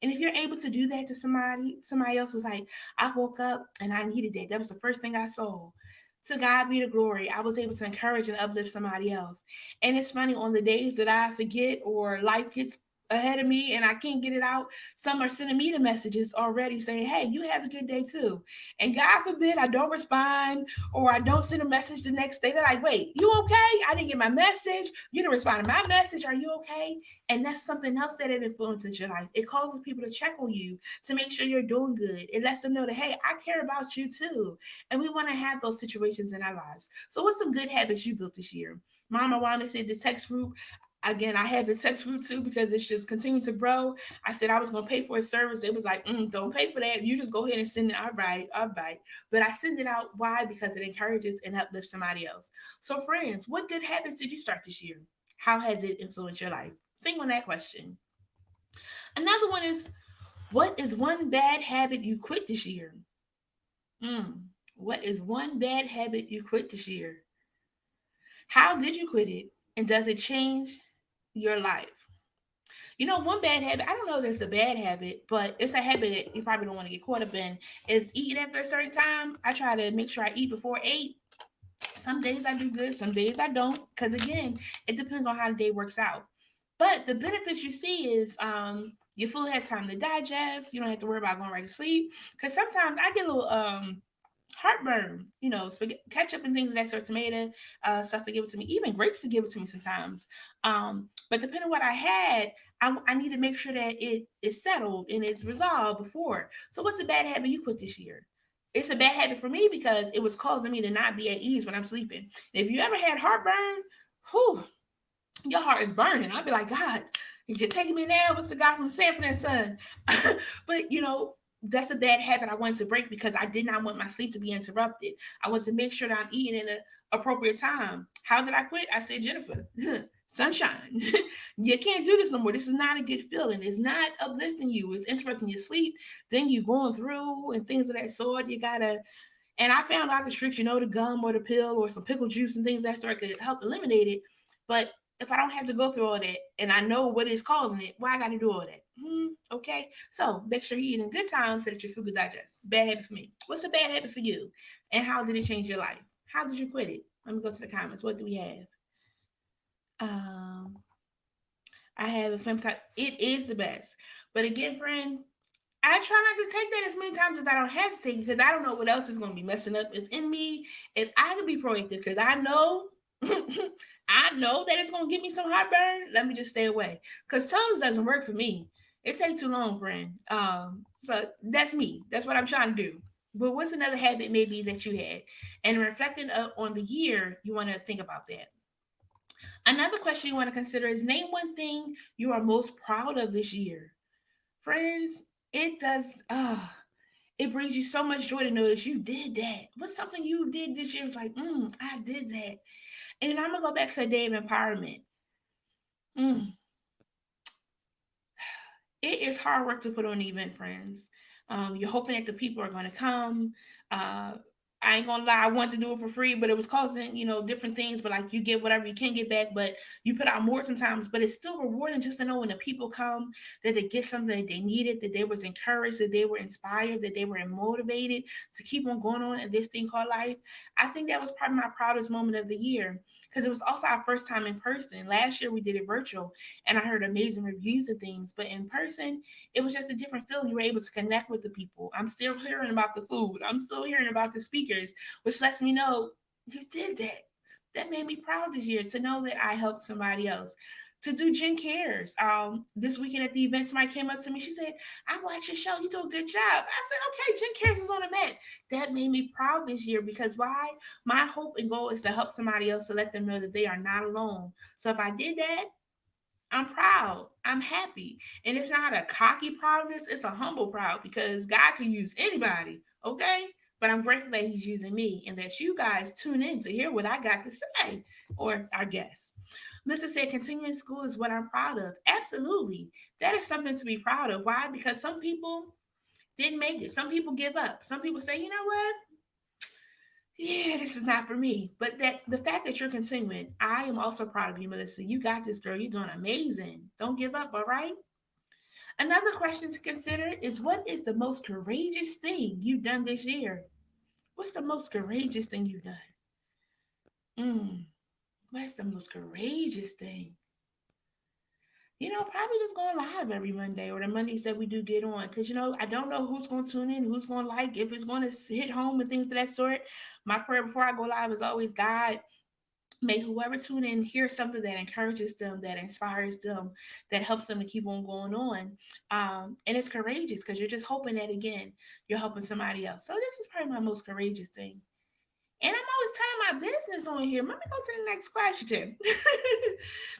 And if you're able to do that to somebody else was like, I woke up and I needed that. That was the first thing I saw. To God be the glory. I was able to encourage and uplift somebody else. And it's funny, on the days that I forget or life gets ahead of me and I can't get it out, some are sending me the messages already saying, hey, you have a good day too. And God forbid I don't respond or I don't send a message the next day. They're like, wait, you okay? I didn't get my message. You didn't respond to my message. Are you okay? And that's something else that it influences your life. It causes people to check on you to make sure you're doing good. It lets them know that, hey, I care about you too. And we want to have those situations in our lives. So what's some good habits you built this year? Mama Wanda said the text group. Again, I had the text group too because it's just continuing to grow. I said I was going to pay for a service. It was like, don't pay for that. You just go ahead and send it. All right, all right. But I send it out. Why? Because it encourages and uplifts somebody else. So, friends, what good habits did you start this year? How has it influenced your life? Think on that question. Another one is, what is one bad habit you quit this year? What is one bad habit you quit this year? How did you quit it? And does it change your life? One bad habit, I don't know if it's a bad habit, but it's a habit that you probably don't want to get caught up in, is eating after a certain time. I try to make sure I eat before 8. Some days I do good, some days I don't, because again, it depends on how the day works out. But the benefits you see is your food has time to digest. You don't have to worry about going right to sleep. Because sometimes I get a little heartburn, spaghetti, ketchup and things of that sort, tomato stuff to give it to me, even grapes to give it to me sometimes. But depending on what I had, I need to make sure that it is settled and it's resolved before. So what's a bad habit you quit this year? It's a bad habit for me because it was causing me to not be at ease when I'm sleeping. If you ever had heartburn, whew, your heart is burning. I'd be like, God, you're taking me now. What's the guy from Sanford and Son? But that's a bad habit I wanted to break because I did not want my sleep to be interrupted. I want to make sure that I'm eating in an appropriate time. How did I quit? I said, Jennifer, sunshine. You can't do this no more. This is not a good feeling. It's not uplifting you. It's interrupting your sleep. Then you going through and things of that sort. You gotta. And I found out the tricks, the gum or the pill or some pickle juice and things of that sort could help eliminate it. But if I don't have to go through all that and I know what is causing it, why I got to do all that? Okay. So make sure you eat in good time so that your food can digest. Bad habit for me. What's a bad habit for you? And how did it change your life? How did you quit it? Let me go to the comments. What do we have? Um, I have a femtime. It is the best. But again, friend, I try not to take that as many times as I don't have to take it because I don't know what else is going to be messing up within me. If I could be proactive, because I know, I know that it's going to give me some heartburn. Let me just stay away because Tums doesn't work for me. It takes too long, friend. So that's me. That's what I'm trying to do. But what's another habit maybe that you had? And reflecting on the year, you want to think about that. Another question you want to consider is, name one thing you are most proud of this year. Friends, it does. It brings you so much joy to know that you did that. What's something you did this year? It's like, I did that. And I'm gonna go back to a day of empowerment. Mm, it is hard work to put on an event, friends. You're hoping that the people are going to come. Uh, I ain't gonna lie, I wanted to do it for free, but it was causing, different things. But like you get whatever you can get back, but you put out more sometimes. But it's still rewarding just to know when the people come that they get something that they needed, that they was encouraged, that they were inspired, that they were motivated to keep on going on in this thing called life. I think that was probably my proudest moment of the year because it was also our first time in person. Last year we did it virtual, and I heard amazing reviews of things. But in person, it was just a different feel. You were able to connect with the people. I'm still hearing about the food. I'm still hearing about the speakers, which lets me know you did that. That made me proud this year to know that I helped somebody else. To do Jen Cares. This weekend at the event, somebody came up to me. She said, I watched your show. You do a good job. I said, okay, Jen Cares is on the mat. That made me proud this year because why? My hope and goal is to help somebody else to let them know that they are not alone. So if I did that, I'm proud. I'm happy. And it's not a cocky proudness, it's a humble proud because God can use anybody, okay? But I'm grateful that He's using me and that you guys tune in to hear what I got to say or our guests. Mr. said, continuing school is what I'm proud of. Absolutely. That is something to be proud of. Why? Because some people didn't make it. Some people give up. Some people say, you know what? Yeah, this is not for me. But that the fact that you're continuing, I am also proud of you, Melissa. You got this, girl. You're doing amazing. Don't give up, all right? Another question to consider is what is the most courageous thing you've done this year? What's the most courageous thing you've done? Mm, what's the most courageous thing? Probably just going live every Monday or the Mondays that we do get on. Because, I don't know who's going to tune in, who's going to like, if it's going to hit home and things of that sort. My prayer before I go live is always, God, may whoever tune in hear something that encourages them, that inspires them, that helps them to keep on going on. And it's courageous because you're just hoping that, again, you're helping somebody else. So this is probably my most courageous thing. And I'm always telling my business on here. Let me go to the next question.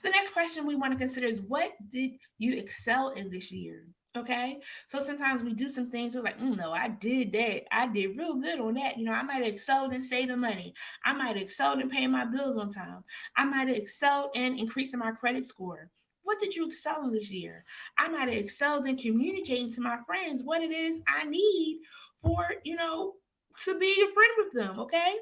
The next question we want to consider is what did you excel in this year? Okay. So sometimes we do some things, we're like, no, I did that. I did real good on that. I might have excelled in saving money. I might have excelled in paying my bills on time. I might have excelled in increasing my credit score. What did you excel in this year? I might have excelled in communicating to my friends what it is I need for, to be a friend with them. Okay.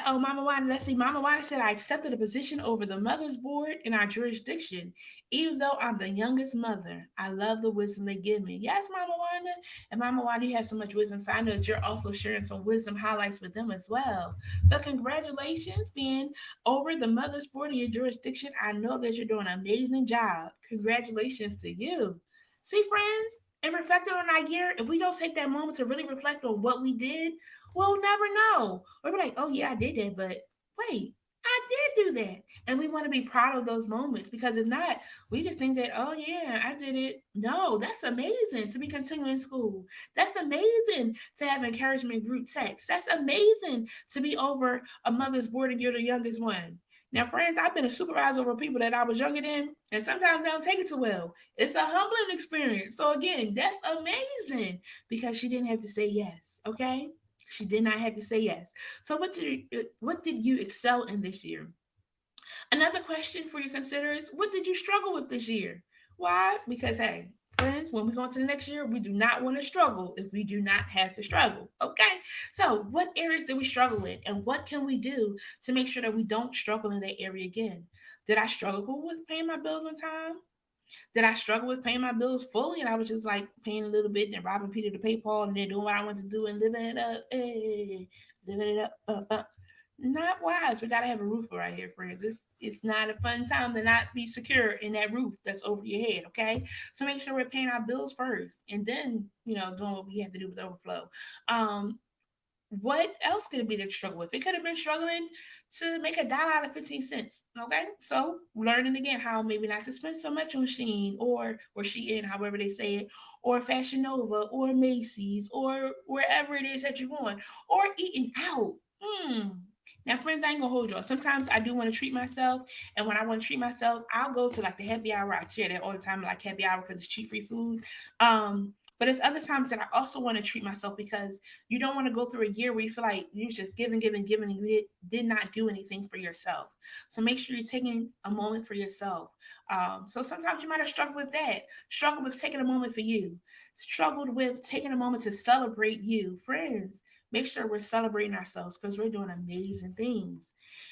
Oh, Mama Wanda, let's see. Mama Wanda said, I accepted a position over the mother's board in our jurisdiction. Even though I'm the youngest mother, I love the wisdom they give me. Yes, Mama Wanda. And Mama Wanda, you have so much wisdom. So I know that you're also sharing some wisdom highlights with them as well. But congratulations being over the mother's board in your jurisdiction. I know that you're doing an amazing job. Congratulations to you. See, friends, and reflecting on our year, if we don't take that moment to really reflect on what we did, we'll never know. Or be like, oh yeah, I did that, but wait, I did do that. And we want to be proud of those moments because if not, we just think that, oh yeah, I did it. No, that's amazing to be continuing school. That's amazing to have encouragement group text. That's amazing to be over a mother's board and you're the youngest one. Now, friends, I've been a supervisor over people that I was younger than, and sometimes they don't take it too well. It's a humbling experience. So again, that's amazing because she didn't have to say yes. Okay. She did not have to say yes. So what did you excel in this year? Another question for you to consider is what did you struggle with this year? Why? Because hey, friends, when we go into the next year, we do not want to struggle if we do not have to struggle. Okay. So what areas did we struggle with and what can we do to make sure that we don't struggle in that area again? Did I struggle with paying my bills on time? Did I struggle with paying my bills fully and I was just like paying a little bit and robbing Peter to pay Paul and then doing what I wanted to do and living it up? Hey, living it up. Not wise. We gotta have a roof right here, friends. It's not a fun time to not be secure in that roof that's over your head, okay? So make sure we're paying our bills first and then, doing what we have to do with overflow. What else could it be that you struggle with? It could have been struggling to make $1 out of 15 cents. Okay. So learning again how maybe not to spend so much on Sheen or Shein, however they say it, or Fashion Nova or Macy's or wherever it is that you're going, or eating out. Hmm. Now, friends, I ain't gonna hold y'all. Sometimes I do want to treat myself, and when I want to treat myself, I'll go to like the happy hour. I share that all the time, like happy hour because it's cheap free food. But it's other times that I also want to treat myself because you don't want to go through a year where you feel like you're just giving, giving, giving, and you did not do anything for yourself. So make sure you're taking a moment for yourself. So sometimes you might have struggled with that, struggled with taking a moment for you, struggled with taking a moment to celebrate you. Friends, make sure we're celebrating ourselves because we're doing amazing things.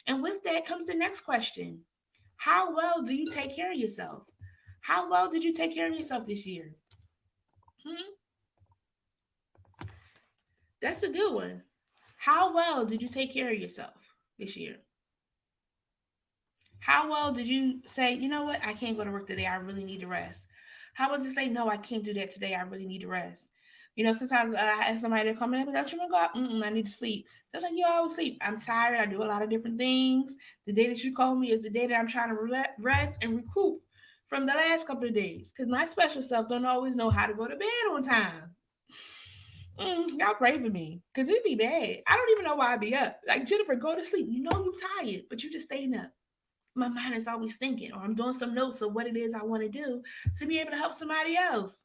And with that comes the next question. How well do you take care of yourself? How well did you take care of yourself this year? Hmm? That's a good one. How well did you take care of yourself this year? How well did you say, you know what, I can't go to work today. I really need to rest? How about you say, no, I can't do that today. I really need to rest? Sometimes I ask somebody to come in, but don't you want to go out? I need to sleep. They're like, you always sleep. I'm tired. I do a lot of different things. The day that you call me is the day that I'm trying to rest and recoup from the last couple of days because my special self don't always know how to go to bed on time. Y'all pray for me because it'd be bad. I don't even know why I'd be up. Like, Jennifer, go to sleep. You know you tired, but you just staying up. My mind is always thinking, or I'm doing some notes of what it is I want to do to be able to help somebody else.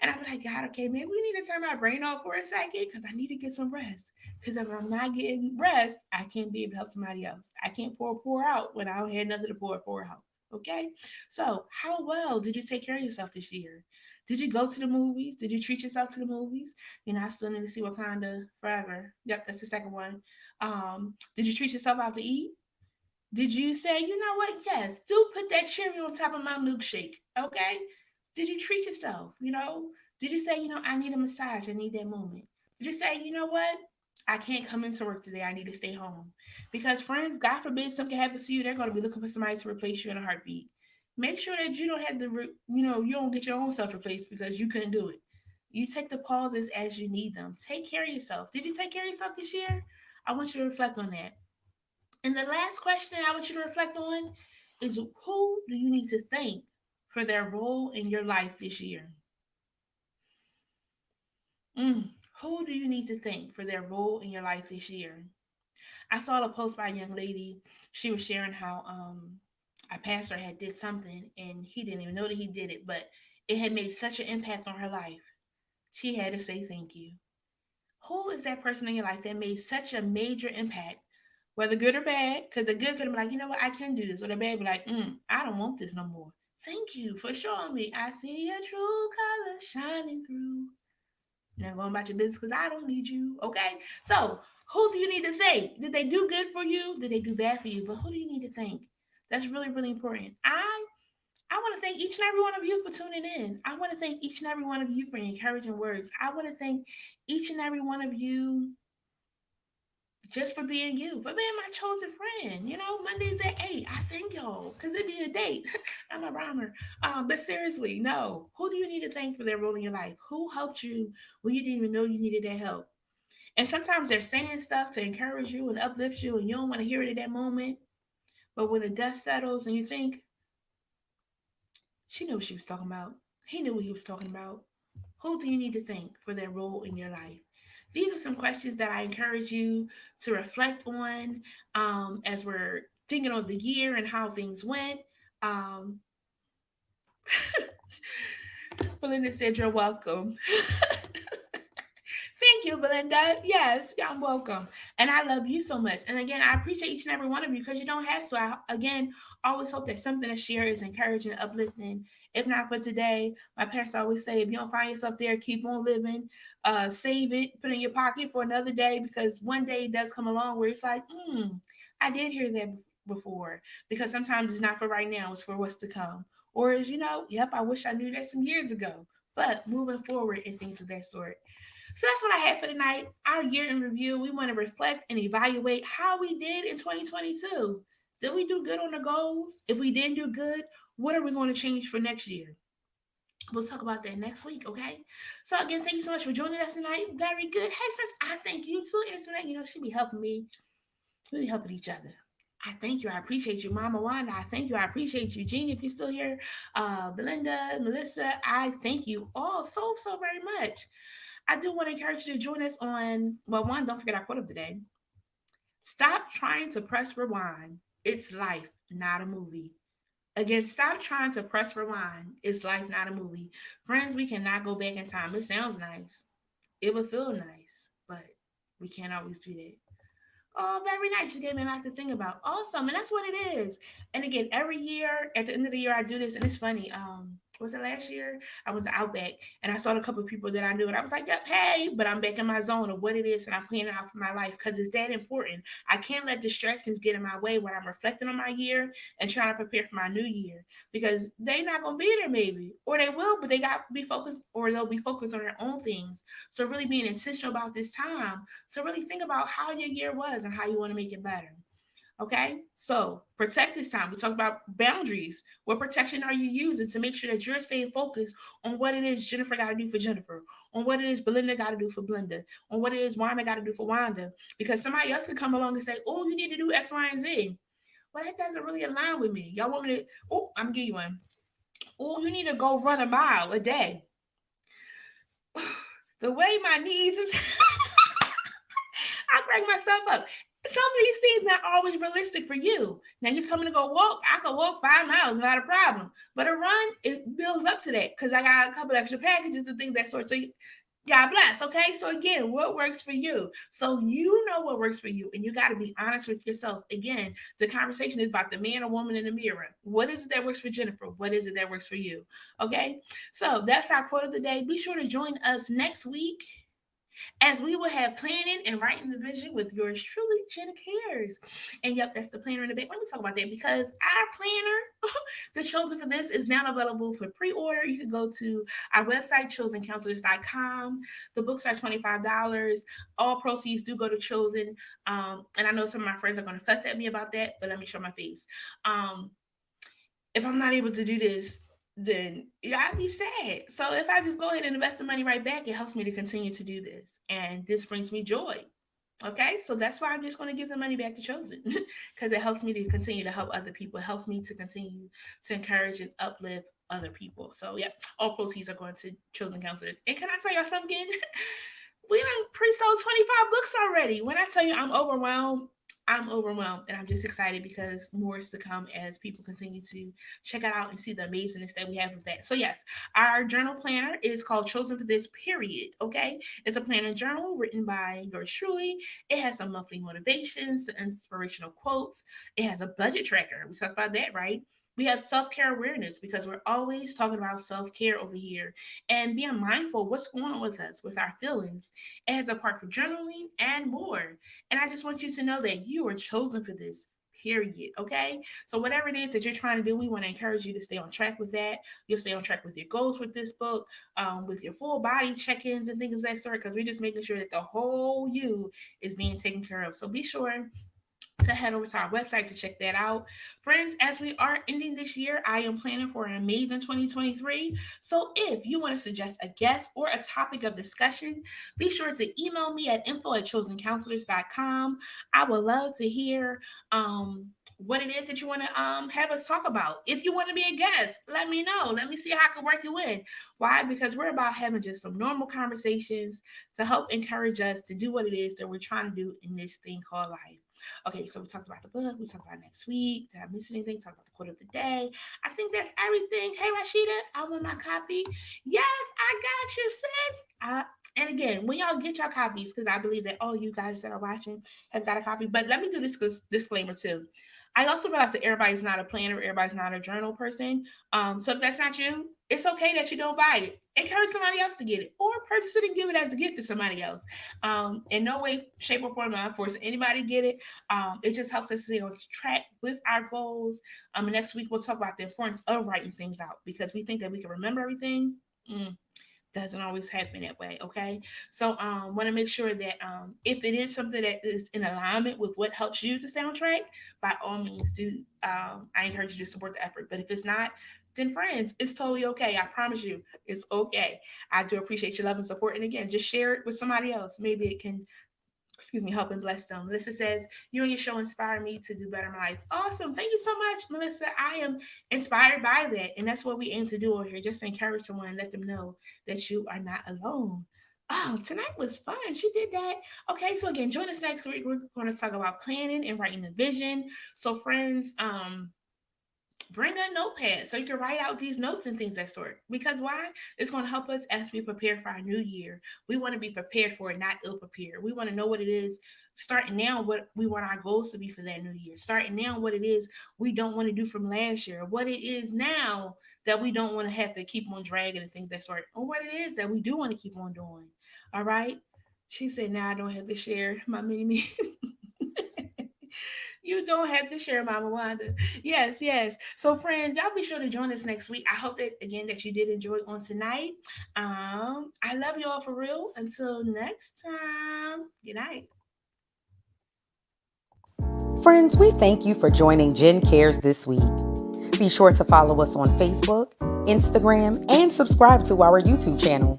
And I'm like, God, okay, maybe we need to turn my brain off for a second because I need to get some rest. Because if I'm not getting rest, I can't be able to help somebody else. I can't pour out when I don't have nothing to pour out. Okay. So, how well did you take care of yourself this year? Did you go to the movies? Did you treat yourself to the movies? I still need to see Wakanda Forever. Yep, that's the second one. Did you treat yourself out to eat? Did you say, you know what? Yes, do put that cherry on top of my milkshake. Okay. Did you treat yourself? Did you say, I need a massage? I need that moment. Did you say, you know what? I can't come into work today. I need to stay home. Because, friends, God forbid something happens to you, they're going to be looking for somebody to replace you in a heartbeat. Make sure that you don't have to, you don't get your own self replaced because you couldn't do it. You take the pauses as you need them. Take care of yourself. Did you take care of yourself this year? I want you to reflect on that. And the last question I want you to reflect on is, who do you need to thank for their role in your life this year? Mm, who do you need to thank for their role in your life this year? I saw a post by a young lady. She was sharing how a pastor had did something and he didn't even know that he did it, but it had made such an impact on her life. She had to say thank you. Who is that person in your life that made such a major impact, whether good or bad? Because the good could be like, you know what, I can do this. Or the bad be like, I don't want this no more. Thank you for showing me. I see your true color shining through. Now going about your business because I don't need you. Okay. So who do you need to thank? Did they do good for you? Did they do bad for you? But who do you need to thank? That's really, really important. I want to thank each and every one of you for tuning in. I want to thank each and every one of you for encouraging words. I want to thank each and every one of you just for being you, for being my chosen friend. Mondays at 8. I thank y'all because it'd be a date. I'm a rhymer. But seriously, no. Who do you need to thank for their role in your life? Who helped you when you didn't even know you needed that help? And sometimes they're saying stuff to encourage you and uplift you, and you don't want to hear it at that moment. But when the dust settles and you think, she knew what she was talking about. He knew what he was talking about. Who do you need to thank for their role in your life? These are some questions that I encourage you to reflect on as we're thinking of the year and how things went. Um, Belinda said, "You're welcome." Thank you, Belinda. Yes, I'm welcome. And I love you so much. And again, I appreciate each and every one of you because you don't have to. Again, always hope that something to share is encouraging and uplifting. If not for today, my parents always say, if you don't find yourself there, keep on living. Save it, put it in your pocket for another day because one day does come along where it's like, I did hear that before. Because sometimes it's not for right now, it's for what's to come. Or is, yep, I wish I knew that some years ago. But moving forward and things of that sort. So that's what I had for tonight. Our year in review. We want to reflect and evaluate how we did in 2022. Did we do good on the goals? If we didn't do good, what are we going to change for next year? We'll talk about that next week, okay? So again, thank you so much for joining us tonight. Very good. Hey, sis, I thank you too, Internet. She be helping me. We be helping each other. I thank you. I appreciate you, Mama Wanda. I thank you. I appreciate you, Jeannie, if you're still here. Belinda, Melissa, I thank you all so, so very much. I do want to encourage you to join us on, well, one, don't forget our quote of the day. Stop trying to press rewind. It's life, not a movie. Again, stop trying to press rewind. It's life, not a movie. Friends, we cannot go back in time. It sounds nice. It would feel nice, but we can't always do that. Oh, very nice. You gave me a lot to think about. Awesome. And that's what it is. And again, every year, at the end of the year, I do this. And it's funny. Was it last year? I was out back and I saw a couple of people that I knew. And I was like, yep, hey, but I'm back in my zone of what it is. And I'm planning out for my life because it's that important. I can't let distractions get in my way when I'm reflecting on my year and trying to prepare for my new year because they not going to be there maybe. Or they will, but they got to be focused or they'll be focused on their own things. So really being intentional about this time. So really think about how your year was and how you want to make it better. Okay, so protect this time. We talked about boundaries. What protection are you using to make sure that you're staying focused on what it is Jennifer got to do for Jennifer, on what it is Belinda got to do for Belinda, on what it is Wanda got to do for Wanda? Because somebody else could come along and say, "Oh, you need to do X, Y, and Z." Well, that doesn't really align with me. Y'all want me to? Oh, I'm gonna give you one. Oh, you need to go run a mile a day. The way my needs is I crack myself up. Some of these things not always realistic for you. Now you tell me to go walk, I could walk 5 miles, not a problem. But a run, it builds up to that because I got a couple extra packages and things that sort. So God bless. Okay. So again, what works for you? So you know what works for you, and you got to be honest with yourself. Again, the conversation is about the man or woman in the mirror. What is it that works for Jennifer? What is it that works for you? Okay. So that's our quote of the day. Be sure to join us next week as we will have planning and writing the vision with yours truly, Jenna Cares. And yep, that's the planner in the back. Let me talk about that because our planner, the Chosen for this, is now available for pre-order. You can go to our website, chosencounselors.com. The books are $25. All proceeds do go to Chosen. And I know some of my friends are going to fuss at me about that, but let me show my face. Um, if I'm not able to do this, then yeah, I'd be sad. So if I just go ahead and invest the money right back, it helps me to continue to do this. And this brings me joy. Okay, so that's why I'm just going to give the money back to Chosen because it helps me to continue to help other people. It helps me to continue to encourage and uplift other people. So yeah, all proceeds are going to Chosen counselors. And can I tell y'all something? We done pre-sold 25 books already. When I tell you I'm overwhelmed and I'm just excited because more is to come as people continue to check it out and see the amazingness that we have with that. So yes, our journal planner is called Chosen for This Period. Okay, it's a planner journal written by yours truly. It has some monthly motivations, some inspirational quotes. It has a budget tracker. We talked about that, right? We have self care awareness because we're always talking about self care over here and being mindful of what's going on with us, with our feelings. It has a part for journaling and more. And I just want you to know that you are chosen for this. Period. Okay. So, whatever it is that you're trying to do, we want to encourage you to stay on track with that. You'll stay on track with your goals with this book, with your full body check ins and things of that sort, because we're just making sure that the whole you is being taken care of. So, be sure to head over to our website to check that out. Friends, as we are ending this year, I am planning for an amazing 2023. So if you want to suggest a guest or a topic of discussion, be sure to email me at info@chosencounselors.com. I would love to hear what it is that you want to have us talk about. If you want to be a guest, let me know. Let me see how I can work you in. Why? Because we're about having just some normal conversations to help encourage us to do what it is that we're trying to do in this thing called life. Okay, so we talked about the book. We talked about next week. Did I miss anything? Talked about the quote of the day. I think that's everything. Hey, Rashida, I want my copy. Yes, I got you, sis. And again, when y'all get your copies, because I believe that all you guys that are watching have got a copy. But let me do this disclaimer too. I also realize that everybody's not a planner, everybody's not a journal person. So if that's not you, it's okay that you don't buy it. Encourage somebody else to get it, or purchase it and give it as a gift to somebody else. In no way, shape, or form am I forcing anybody to get it. It just helps us stay on track with our goals. Next week we'll talk about the importance of writing things out because we think that we can remember everything. Doesn't always happen that way. Okay, so want to make sure that if it is something that is in alignment with what helps you to stay on track, by all means do. I encourage you to support the effort. But if it's not, then friends, it's totally okay. I promise you, it's okay. I do appreciate your love and support. And again, just share it with somebody else. Maybe it can, help and bless them. Melissa says, you and your show inspire me to do better in my life. Awesome. Thank you so much, Melissa. I am inspired by that. And that's what we aim to do over here. Just to encourage someone and let them know that you are not alone. Oh, tonight was fun. She did that. Okay, so again, join us next week. We're going to talk about planning and writing the vision. So, friends, bring a notepad so you can write out these notes and things that sort. Because why? It's going to help us as we prepare for our new year. We want to be prepared for it, not ill prepared. We want to know what it is starting now, what we want our goals to be for that new year. Starting now, what it is we don't want to do from last year, what it is now that we don't want to have to keep on dragging and things that sort, or what it is that we do want to keep on doing. All right. She said, now I don't have to share my mini me. You don't have to share, Mama Wanda. Yes, yes. So, friends, y'all be sure to join us next week. I hope that again that you did enjoy on tonight. I love you all for real. Until next time. Good night. Friends, we thank you for joining Jen Cares this week. Be sure to follow us on Facebook, Instagram, and subscribe to our YouTube channel.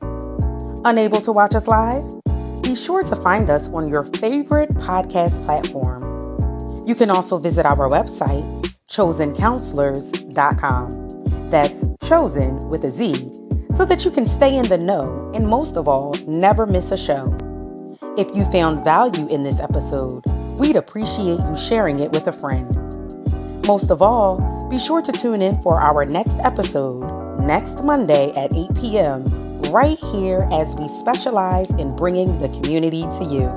Unable to watch us live? Be sure to find us on your favorite podcast platform. You can also visit our website, chozencounselors.com. That's Chozen with a Z, so that you can stay in the know and most of all, never miss a show. If you found value in this episode, we'd appreciate you sharing it with a friend. Most of all, be sure to tune in for our next episode next Monday at 8 p.m. right here as we specialize in bringing the community to you.